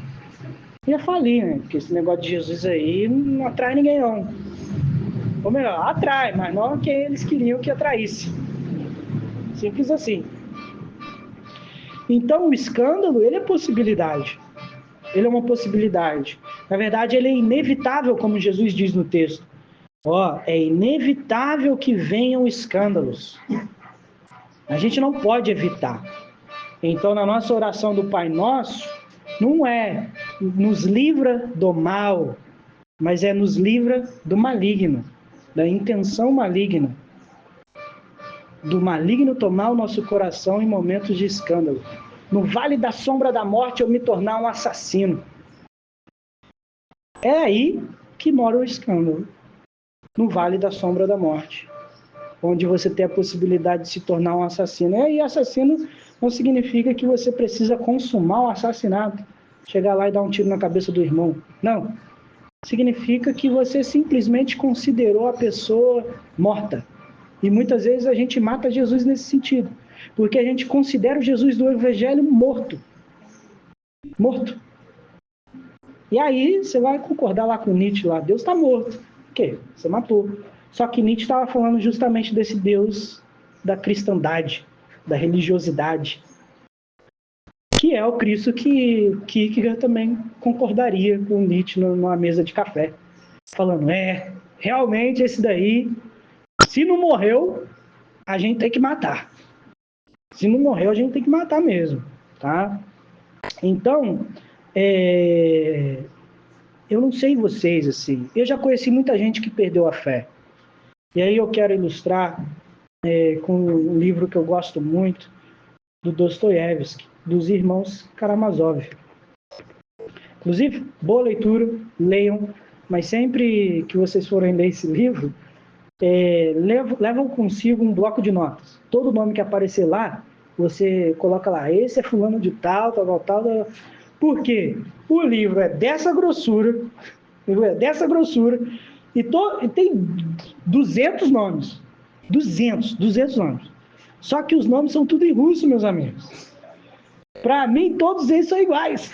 Ia falir, né? Porque esse negócio de Jesus aí não atrai ninguém, não. Ou melhor, atrai, mas não quem eles queriam que atraísse. Simples assim. Então, o escândalo, ele é possibilidade. Ele é uma possibilidade. Na verdade, ele é inevitável, como Jesus diz no texto. É inevitável que venham escândalos. A gente não pode evitar. Então, na nossa oração do Pai Nosso, não é nos livra do mal, mas é nos livra do maligno, da intenção maligna, do maligno tomar o nosso coração em momentos de escândalo. No vale da sombra da morte eu me tornar um assassino. É aí que mora o escândalo, no vale da sombra da morte, onde você tem a possibilidade de se tornar um assassino. E assassino não significa que você precisa consumar o assassinato, chegar lá e dar um tiro na cabeça do irmão. Não. Significa que você simplesmente considerou a pessoa morta. E muitas vezes a gente mata Jesus nesse sentido, porque a gente considera o Jesus do Evangelho morto. Morto. E aí você vai concordar lá com Nietzsche, lá, Deus está morto. Por quê? Você matou. Só que Nietzsche estava falando justamente desse Deus da cristandade, da religiosidade, que é o Cristo que Kierkegaard também concordaria com Nietzsche numa mesa de café. Falando, realmente esse daí, se não morreu, a gente tem que matar. Se não morreu, a gente tem que matar mesmo, tá? Então, eu não sei vocês, assim, eu já conheci muita gente que perdeu a fé. E aí eu quero ilustrar com um livro que eu gosto muito, do Dostoiévski, dos irmãos Karamazov. Inclusive, boa leitura, leiam, mas sempre que vocês forem ler esse livro, levam consigo um bloco de notas. Todo nome que aparecer lá, você coloca lá, esse é fulano de tal. Por quê? O livro é dessa grossura, e tem 200 nomes. 200 nomes. Só que os nomes são tudo em russo, meus amigos. Para mim, todos eles são iguais.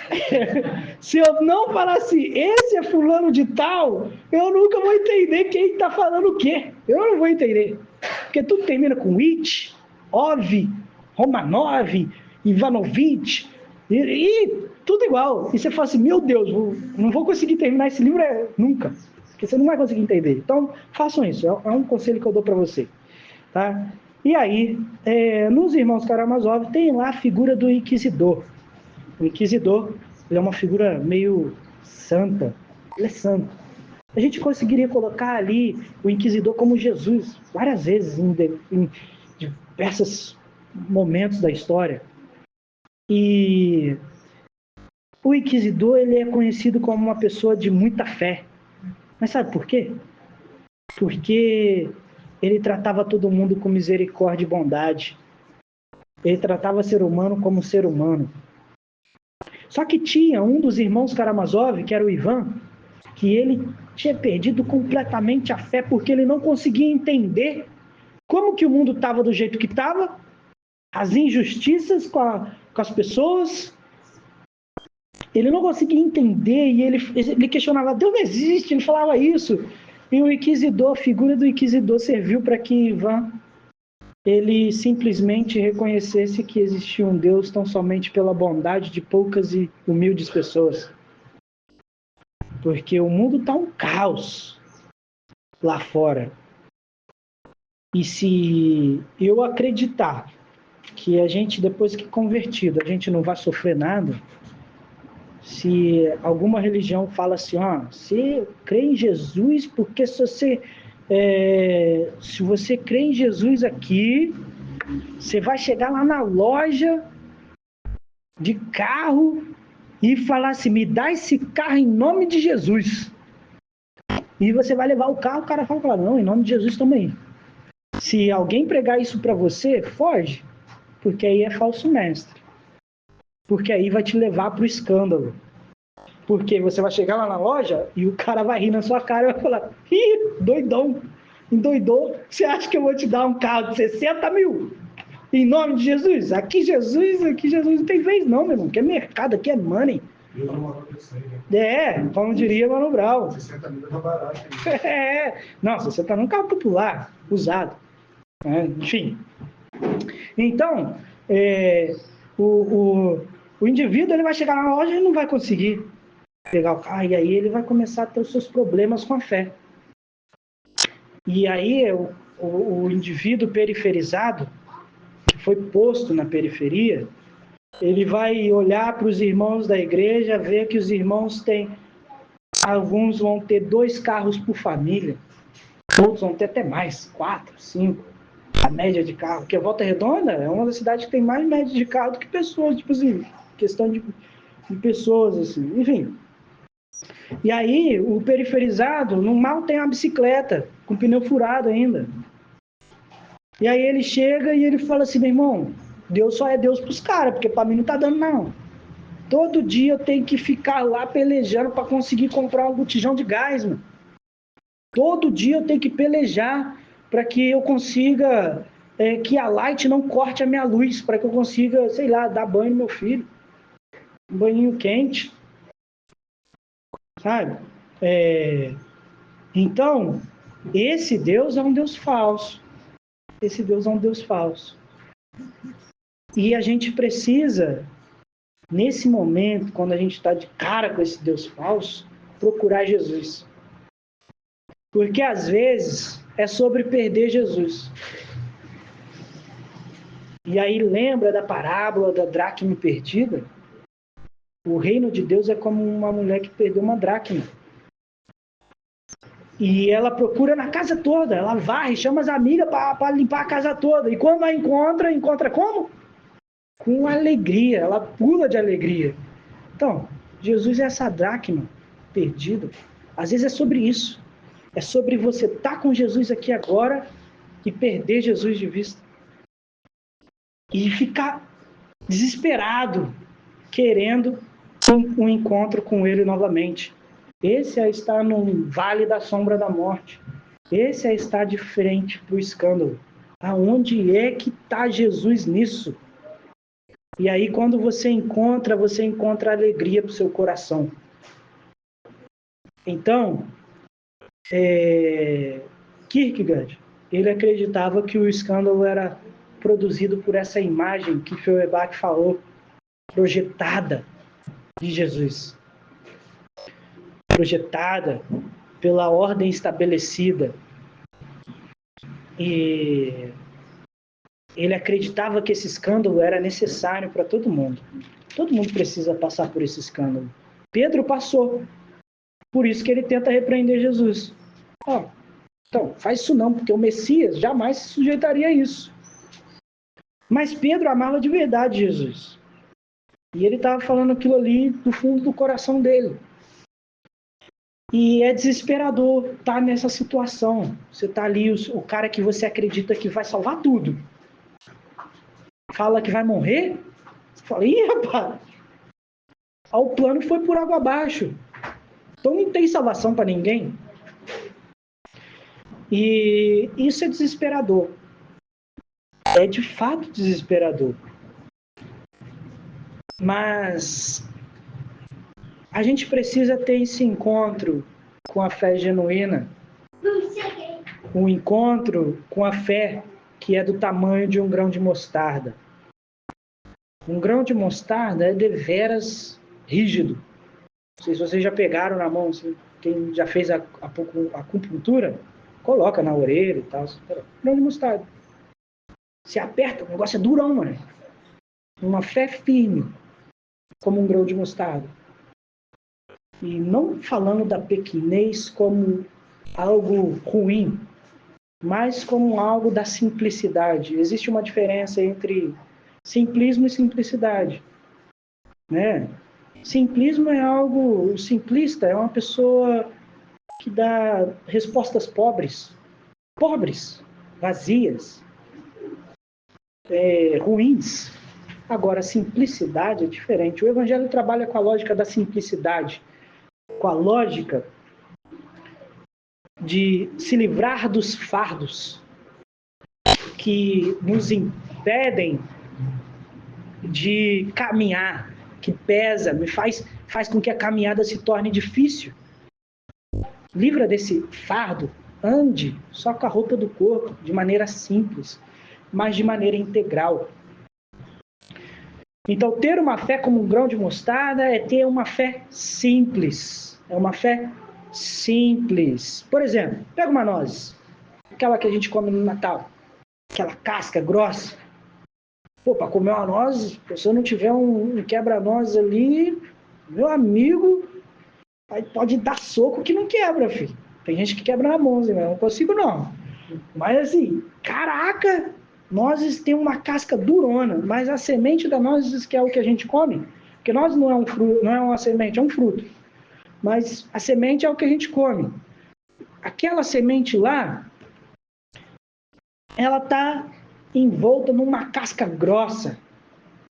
Se eu não falar assim, esse é fulano de tal, eu nunca vou entender quem está falando o quê. Eu não vou entender. Porque tudo termina com It, Ov, Romanov, Ivanovich, e tudo igual. E você fala assim, meu Deus, não vou conseguir terminar esse livro nunca. Porque você não vai conseguir entender. Então, façam isso. É um conselho que eu dou para você. Tá? E aí, nos Irmãos Karamazov, tem lá a figura do Inquisidor. O Inquisidor, ele é uma figura meio santa. Ele é santo. A gente conseguiria colocar ali o Inquisidor como Jesus, várias vezes, em diversos momentos da história. E o Inquisidor, ele é conhecido como uma pessoa de muita fé. Mas sabe por quê? Porque ele tratava todo mundo com misericórdia e bondade. Ele tratava o ser humano como ser humano. Só que tinha um dos irmãos Karamazov, que era o Ivan, que ele tinha perdido completamente a fé porque ele não conseguia entender como que o mundo estava do jeito que estava, as injustiças com as pessoas. Ele não conseguia entender e ele questionava, Deus não existe, ele falava isso. E o Inquisidor, a figura do Inquisidor serviu para que Ivan ele simplesmente reconhecesse que existia um Deus tão somente pela bondade de poucas e humildes pessoas. Porque o mundo está um caos lá fora. E se eu acreditar que a gente, depois que convertido, a gente não vai sofrer nada, se alguma religião fala assim, você crê em Jesus, porque se você crê em Jesus aqui, você vai chegar lá na loja de carro e falar assim, me dá esse carro em nome de Jesus. E você vai levar o carro, o cara fala, não, em nome de Jesus também. Se alguém pregar isso para você, foge, porque aí é falso mestre. Porque aí vai te levar para o escândalo. Porque você vai chegar lá na loja e o cara vai rir na sua cara e vai falar, ih, doidão, endoidou, você acha que eu vou te dar um carro de 60 mil? Em nome de Jesus? Aqui Jesus não tem vez não, meu irmão, aqui é mercado, aqui é money. Como diria Mano Brown. 60 mil é barato. Não, 60 mil é um carro popular, usado. Enfim. Então, o indivíduo ele vai chegar na loja e não vai conseguir pegar o carro, e aí ele vai começar a ter os seus problemas com a fé. E aí o indivíduo periferizado, que foi posto na periferia, ele vai olhar para os irmãos da igreja, ver que os irmãos têm, alguns vão ter 2 carros por família, outros vão ter até mais, 4, 5, a média de carro, porque a Volta Redonda é uma das cidades que tem mais média de carro do que pessoas, tipo assim, questão de pessoas, assim, enfim. E aí, o periferizado, no mal tem uma bicicleta, com pneu furado ainda. E aí ele chega e ele fala assim, meu irmão, Deus só é Deus pros caras, porque pra mim não tá dando não. Todo dia eu tenho que ficar lá pelejando para conseguir comprar um botijão de gás, mano. Todo dia eu tenho que pelejar para que eu consiga, que a Light não corte a minha luz, para que eu consiga, sei lá, dar banho no meu filho. Um banhinho quente. Sabe? Então, esse Deus é um Deus falso. Esse Deus é um Deus falso. E a gente precisa, nesse momento, quando a gente está de cara com esse Deus falso, procurar Jesus. Porque, às vezes, é sobre perder Jesus. E aí, lembra da parábola da dracma perdida? O reino de Deus é como uma mulher que perdeu uma dracma. E ela procura na casa toda, ela varre, chama as amigas para limpar a casa toda. E quando a encontra como? Com alegria, ela pula de alegria. Então, Jesus é essa dracma perdida. Às vezes é sobre isso. É sobre você estar com Jesus aqui agora e perder Jesus de vista. E ficar desesperado, querendo um encontro com Ele novamente. Esse é estar num vale da sombra da morte. Esse é estar de frente para o escândalo. Aonde é que está Jesus nisso? E aí, quando você encontra alegria para o seu coração. Então, Kierkegaard, ele acreditava que o escândalo era produzido por essa imagem que Feuerbach falou, projetada de Jesus. Projetada pela ordem estabelecida. E ele acreditava que esse escândalo era necessário para todo mundo. Todo mundo precisa passar por esse escândalo. Pedro passou. Por isso que ele tenta repreender Jesus. Então, faz isso não, porque o Messias jamais se sujeitaria a isso. Mas Pedro amava de verdade Jesus. E ele estava falando aquilo ali do fundo do coração dele. E é desesperador estar nessa situação. Você está ali, o cara que você acredita que vai salvar tudo. Fala que vai morrer. Você fala, ih, rapaz, o plano foi por água abaixo. Então não tem salvação para ninguém. E isso é desesperador. É de fato desesperador. Mas a gente precisa ter esse encontro com a fé genuína. Um encontro com a fé que é do tamanho de um grão de mostarda. Um grão de mostarda é deveras rígido. Não sei se vocês já pegaram na mão, quem já fez a acupuntura, coloca na orelha e tal. Grão de mostarda. Se aperta, o negócio é durão, mano. Uma fé firme, como um grão de mostarda. E não falando da pequenez como algo ruim, mas como algo da simplicidade. Existe uma diferença entre simplismo e simplicidade, né? Simplismo é algo... O simplista é uma pessoa que dá respostas pobres, vazias, ruins. Agora, a simplicidade é diferente. O Evangelho trabalha com a lógica da simplicidade, com a lógica de se livrar dos fardos que nos impedem de caminhar, que pesa, faz com que a caminhada se torne difícil. Livra desse fardo, ande só com a roupa do corpo, de maneira simples, mas de maneira integral. Então, ter uma fé como um grão de mostarda é ter uma fé simples. É uma fé simples. Por exemplo, pega uma noz, aquela que a gente come no Natal, aquela casca grossa. Pô, para comer uma noz, se eu não tiver um quebra-noz ali, meu amigo, aí pode dar soco que não quebra, filho. Tem gente que quebra na mão, né? Eu não consigo não. Mas assim, caraca, nozes tem uma casca durona, mas a semente da nozes que é o que a gente come, porque nozes não é um fruto, não é uma semente, é um fruto. Mas a semente é o que a gente come. Aquela semente lá, ela tá envolta numa casca grossa.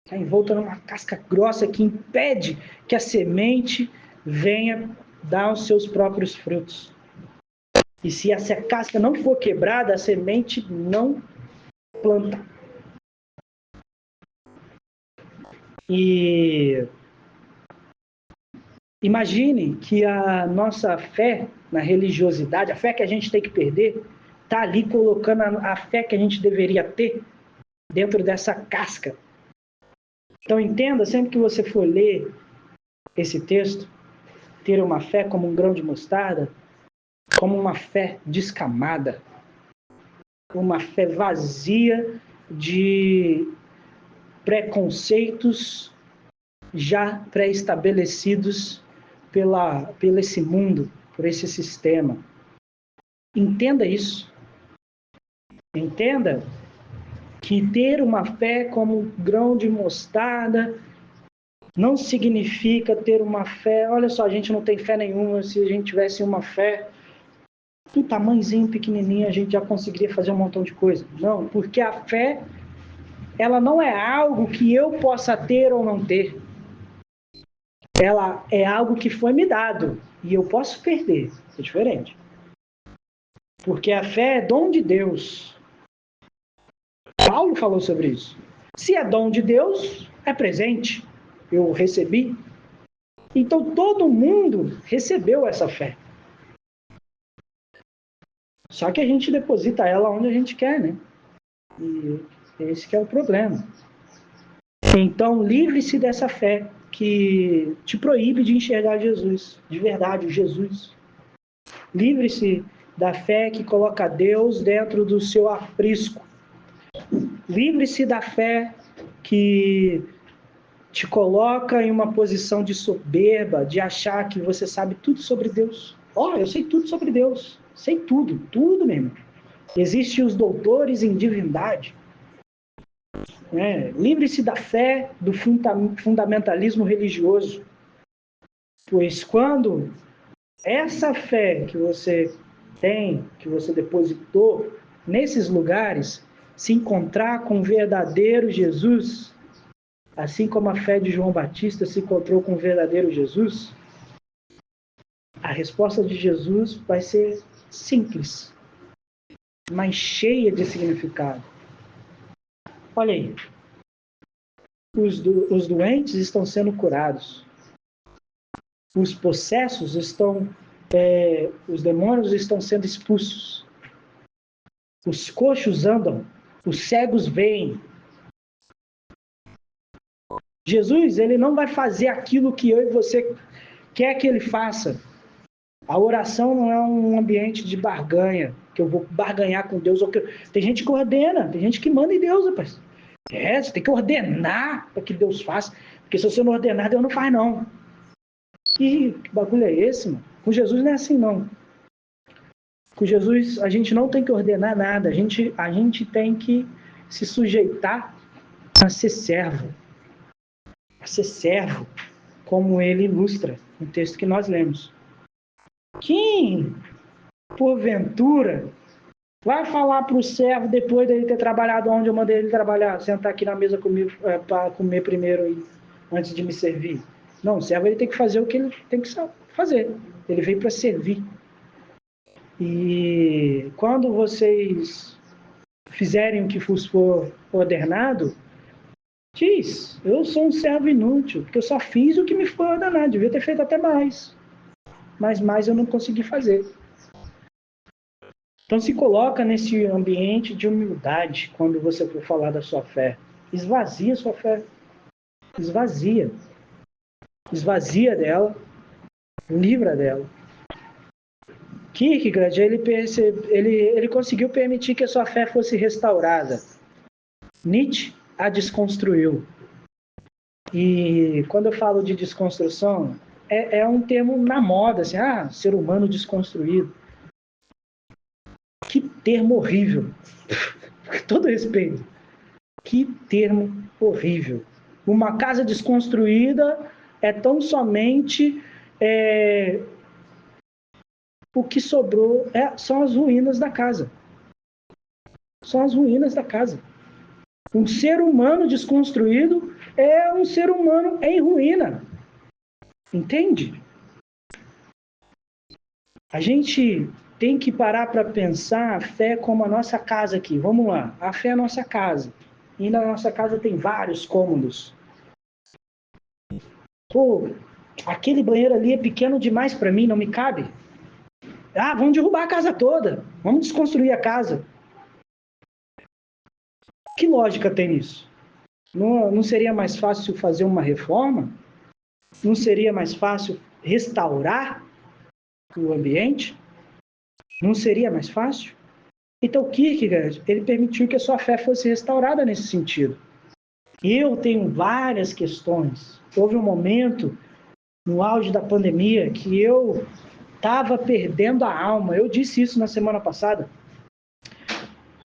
Está envolta numa casca grossa que impede que a semente venha dar os seus próprios frutos. E se essa casca não for quebrada, a semente não planta. E imagine que a nossa fé na religiosidade, a fé que a gente tem que perder, está ali colocando a fé que a gente deveria ter dentro dessa casca. Então entenda, sempre que você for ler esse texto, ter uma fé como um grão de mostarda, como uma fé descamada, uma fé vazia de preconceitos já pré-estabelecidos pelo esse mundo, por esse sistema. Entenda isso. Entenda que ter uma fé como um grão de mostarda não significa ter uma fé... Olha só, a gente não tem fé nenhuma. Se a gente tivesse uma fé um tamanhozinho pequenininho, a gente já conseguiria fazer um montão de coisa. Não, porque a fé, ela não é algo que eu possa ter ou não ter. Ela é algo que foi me dado e eu posso perder. É diferente. Porque a fé é dom de Deus. Paulo falou sobre isso. Se é dom de Deus, é presente. Eu recebi. Então, todo mundo recebeu essa fé. Só que a gente deposita ela onde a gente quer, né? E esse que é o problema. Então, livre-se dessa fé que te proíbe de enxergar Jesus, de verdade, o Jesus. Livre-se da fé que coloca Deus dentro do seu aprisco. Livre-se da fé que te coloca em uma posição de soberba, de achar que você sabe tudo sobre Deus. Eu sei tudo sobre Deus. Sei tudo, tudo mesmo. Existem os doutores em divindade. Livre-se da fé do fundamentalismo religioso. Pois quando essa fé que você tem, que você depositou nesses lugares, se encontrar com o verdadeiro Jesus, assim como a fé de João Batista se encontrou com o verdadeiro Jesus, a resposta de Jesus vai ser simples, mas cheia de significado. Olha aí, os doentes estão sendo curados, os possessos estão, os demônios estão sendo expulsos, os coxos andam, os cegos veem. Jesus, ele não vai fazer aquilo que eu e você quer que ele faça. A oração não é um ambiente de barganha, que eu vou barganhar com Deus. Tem gente que ordena, tem gente que manda em Deus, rapaz. Você tem que ordenar para que Deus faça, porque se você não ordenar, Deus não faz, não. Que bagulho é esse, mano? Com Jesus não é assim, não. Com Jesus, a gente não tem que ordenar nada, a gente tem que se sujeitar a ser servo. A ser servo, como ele ilustra no texto que nós lemos. Quem, porventura, vai falar para o servo, depois dele ter trabalhado onde eu mandei ele trabalhar, sentar aqui na mesa comigo para comer primeiro, antes de me servir? Não, o servo ele tem que fazer o que ele tem que fazer. Ele veio para servir. E quando vocês fizerem o que vos for ordenado, diz, eu sou um servo inútil, porque eu só fiz o que me foi ordenado, devia ter feito até mais. Mas mais eu não consegui fazer. Então se coloca nesse ambiente de humildade quando você for falar da sua fé. Esvazia sua fé. Esvazia. Esvazia dela. Livra dela. Kierkegaard, ele conseguiu permitir que a sua fé fosse restaurada. Nietzsche a desconstruiu. E quando eu falo de desconstrução, é um termo na moda, assim, ser humano desconstruído. Que termo horrível. Com todo respeito. Que termo horrível. Uma casa desconstruída é tão somente o que sobrou são as ruínas da casa. São as ruínas da casa. Um ser humano desconstruído é um ser humano em ruína. Entende? A gente tem que parar para pensar a fé como a nossa casa aqui. Vamos lá. A fé é a nossa casa. E na nossa casa tem vários cômodos. Pô, aquele banheiro ali é pequeno demais para mim, não me cabe. Vamos derrubar a casa toda. Vamos desconstruir a casa. Que lógica tem nisso? Não seria mais fácil fazer uma reforma? Não seria mais fácil restaurar o ambiente? Não seria mais fácil? Então, Kierkegaard, ele permitiu que a sua fé fosse restaurada nesse sentido. Eu tenho várias questões. Houve um momento, no auge da pandemia, que eu estava perdendo a alma. Eu disse isso na semana passada.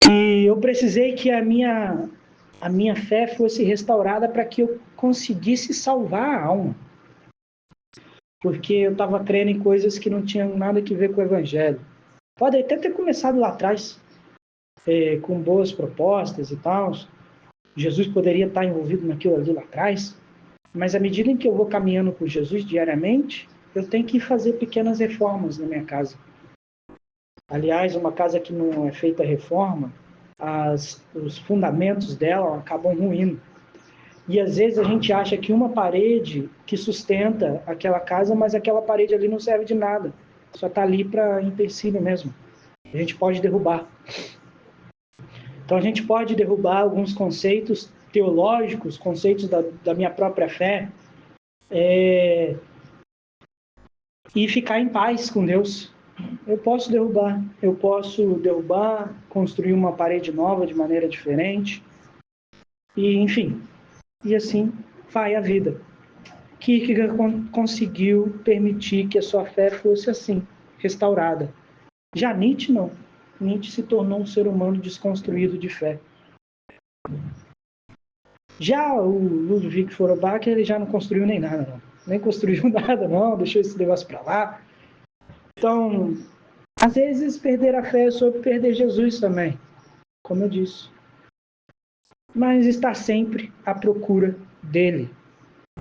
E eu precisei que a minha fé fosse restaurada para que eu conseguisse salvar a alma. Porque eu estava crendo em coisas que não tinham nada a ver com o Evangelho. Pode até ter começado lá atrás, com boas propostas e tal. Jesus poderia estar envolvido naquilo ali lá atrás. Mas à medida em que eu vou caminhando com Jesus diariamente, eu tenho que fazer pequenas reformas na minha casa. Aliás, uma casa que não é feita reforma, os fundamentos dela acabam ruindo. E às vezes a gente acha que uma parede que sustenta aquela casa, mas aquela parede ali não serve de nada. Só está ali para empecilho mesmo. A gente pode derrubar. Então a gente pode derrubar alguns conceitos teológicos, conceitos da minha própria fé, e ficar em paz com Deus. Eu posso derrubar, construir uma parede nova de maneira diferente, e enfim, e assim vai a vida. Kierkegaard conseguiu permitir que a sua fé fosse assim, restaurada. Já Nietzsche não. Nietzsche se tornou um ser humano desconstruído de fé. Já o Ludwig Feuerbach, ele já não construiu nem nada, não. Nem construiu nada, não, deixou esse negócio para lá. Então, às vezes, perder a fé é sobre perder Jesus também, como eu disse. Mas estar sempre à procura dele.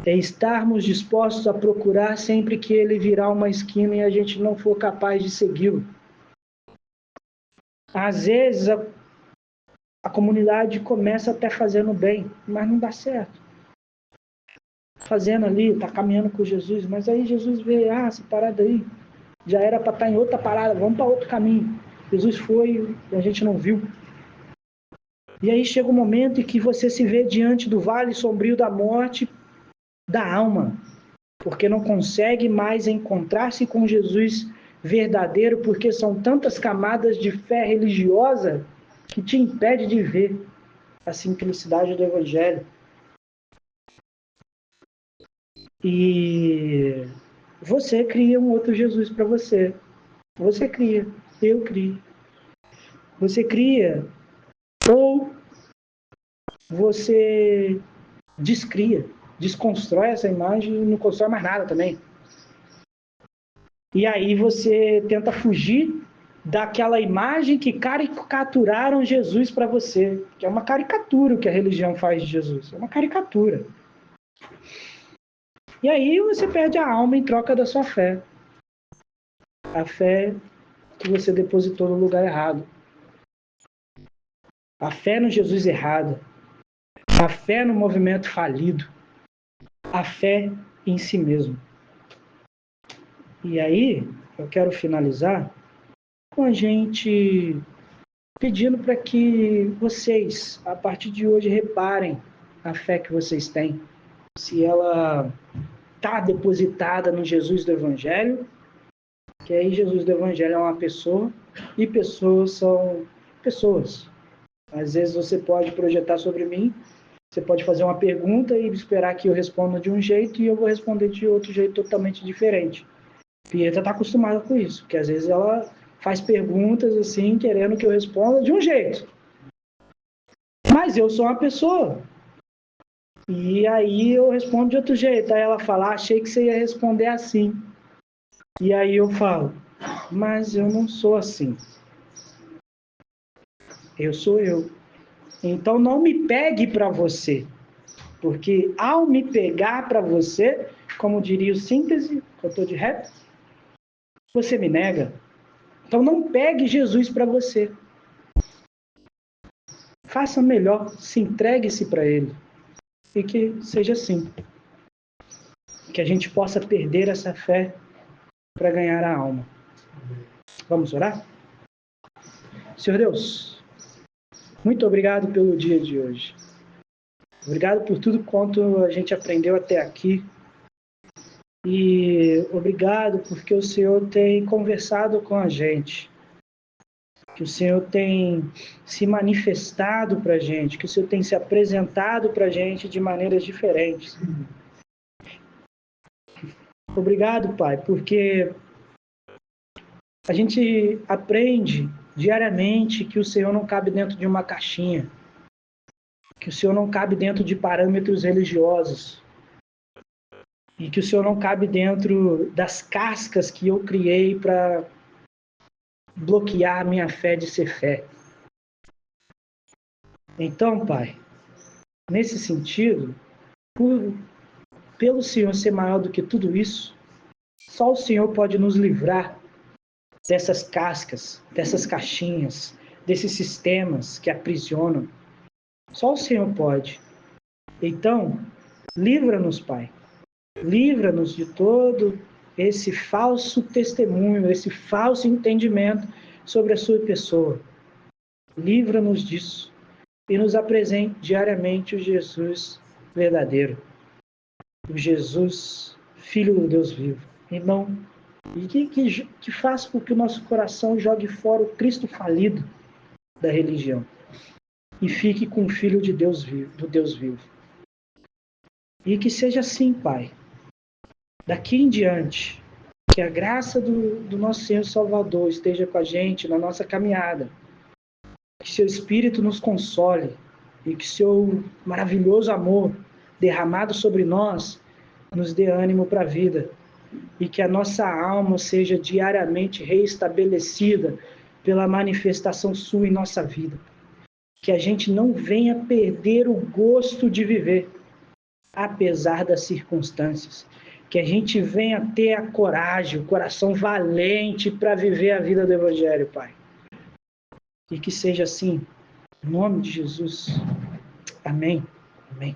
É estarmos dispostos a procurar sempre que ele virar uma esquina e a gente não for capaz de segui-lo. Às vezes, a comunidade começa até fazendo bem, mas não dá certo. Fazendo ali, está caminhando com Jesus, mas aí Jesus vê, essa parada aí já era para estar em outra parada, vamos para outro caminho. Jesus foi e a gente não viu. E aí chega um momento em que você se vê diante do vale sombrio da morte da alma, porque não consegue mais encontrar-se com Jesus verdadeiro, porque são tantas camadas de fé religiosa que te impede de ver a simplicidade do Evangelho. E você cria um outro Jesus para você. Você cria, eu crio. Você cria, ou você descria, desconstrói essa imagem e não constrói mais nada também. E aí você tenta fugir daquela imagem que caricaturaram Jesus para você, que é uma caricatura o que a religião faz de Jesus, é uma caricatura. E aí você perde a alma em troca da sua fé. A fé que você depositou no lugar errado. A fé no Jesus errado. A fé no movimento falido. A fé em si mesmo. E aí, eu quero finalizar com a gente pedindo para que vocês, a partir de hoje, reparem a fé que vocês têm. Se ela está depositada no Jesus do Evangelho, que aí Jesus do Evangelho é uma pessoa, e pessoas são pessoas. Às vezes você pode projetar sobre mim, você pode fazer uma pergunta e esperar que eu responda de um jeito e eu vou responder de outro jeito totalmente diferente. Pietra está acostumada com isso, porque às vezes ela faz perguntas assim, querendo que eu responda de um jeito. Mas eu sou uma pessoa. E aí eu respondo de outro jeito. Aí ela fala, achei que você ia responder assim. E aí eu falo, mas eu não sou assim. Eu sou eu. Então não me pegue para você. Porque ao me pegar para você, como diria o síntese, que eu estou de rap, você me nega. Então não pegue Jesus para você. Faça melhor, se entregue-se para Ele. E que seja assim. Que a gente possa perder essa fé para ganhar a alma. Vamos orar? Senhor Deus, muito obrigado pelo dia de hoje. Obrigado por tudo quanto a gente aprendeu até aqui. E obrigado porque o Senhor tem conversado com a gente. Que o Senhor tem se manifestado para a gente. Que o Senhor tem se apresentado para a gente de maneiras diferentes. Obrigado, Pai, porque a gente aprende diariamente que o Senhor não cabe dentro de uma caixinha, que o Senhor não cabe dentro de parâmetros religiosos e que o Senhor não cabe dentro das cascas que eu criei para bloquear a minha fé de ser fé. Então, Pai, nesse sentido, pelo Senhor ser maior do que tudo isso, só o Senhor pode nos livrar dessas cascas, dessas caixinhas, desses sistemas que aprisionam. Só o Senhor pode. Então, livra-nos, Pai. Livra-nos de todo esse falso testemunho, esse falso entendimento sobre a sua pessoa. Livra-nos disso e nos apresente diariamente o Jesus verdadeiro, o Jesus, Filho do Deus vivo. E que faça com que o nosso coração jogue fora o Cristo falido da religião e fique com o Filho de Deus vivo, do Deus vivo. E que seja assim, Pai. Daqui em diante, que a graça do nosso Senhor Salvador esteja com a gente na nossa caminhada. Que seu Espírito nos console e que seu maravilhoso amor derramado sobre nós nos dê ânimo para a vida. E que a nossa alma seja diariamente reestabelecida pela manifestação sua em nossa vida. Que a gente não venha perder o gosto de viver, apesar das circunstâncias. Que a gente venha ter a coragem, o coração valente para viver a vida do Evangelho, Pai. E que seja assim, em nome de Jesus. Amém. Amém.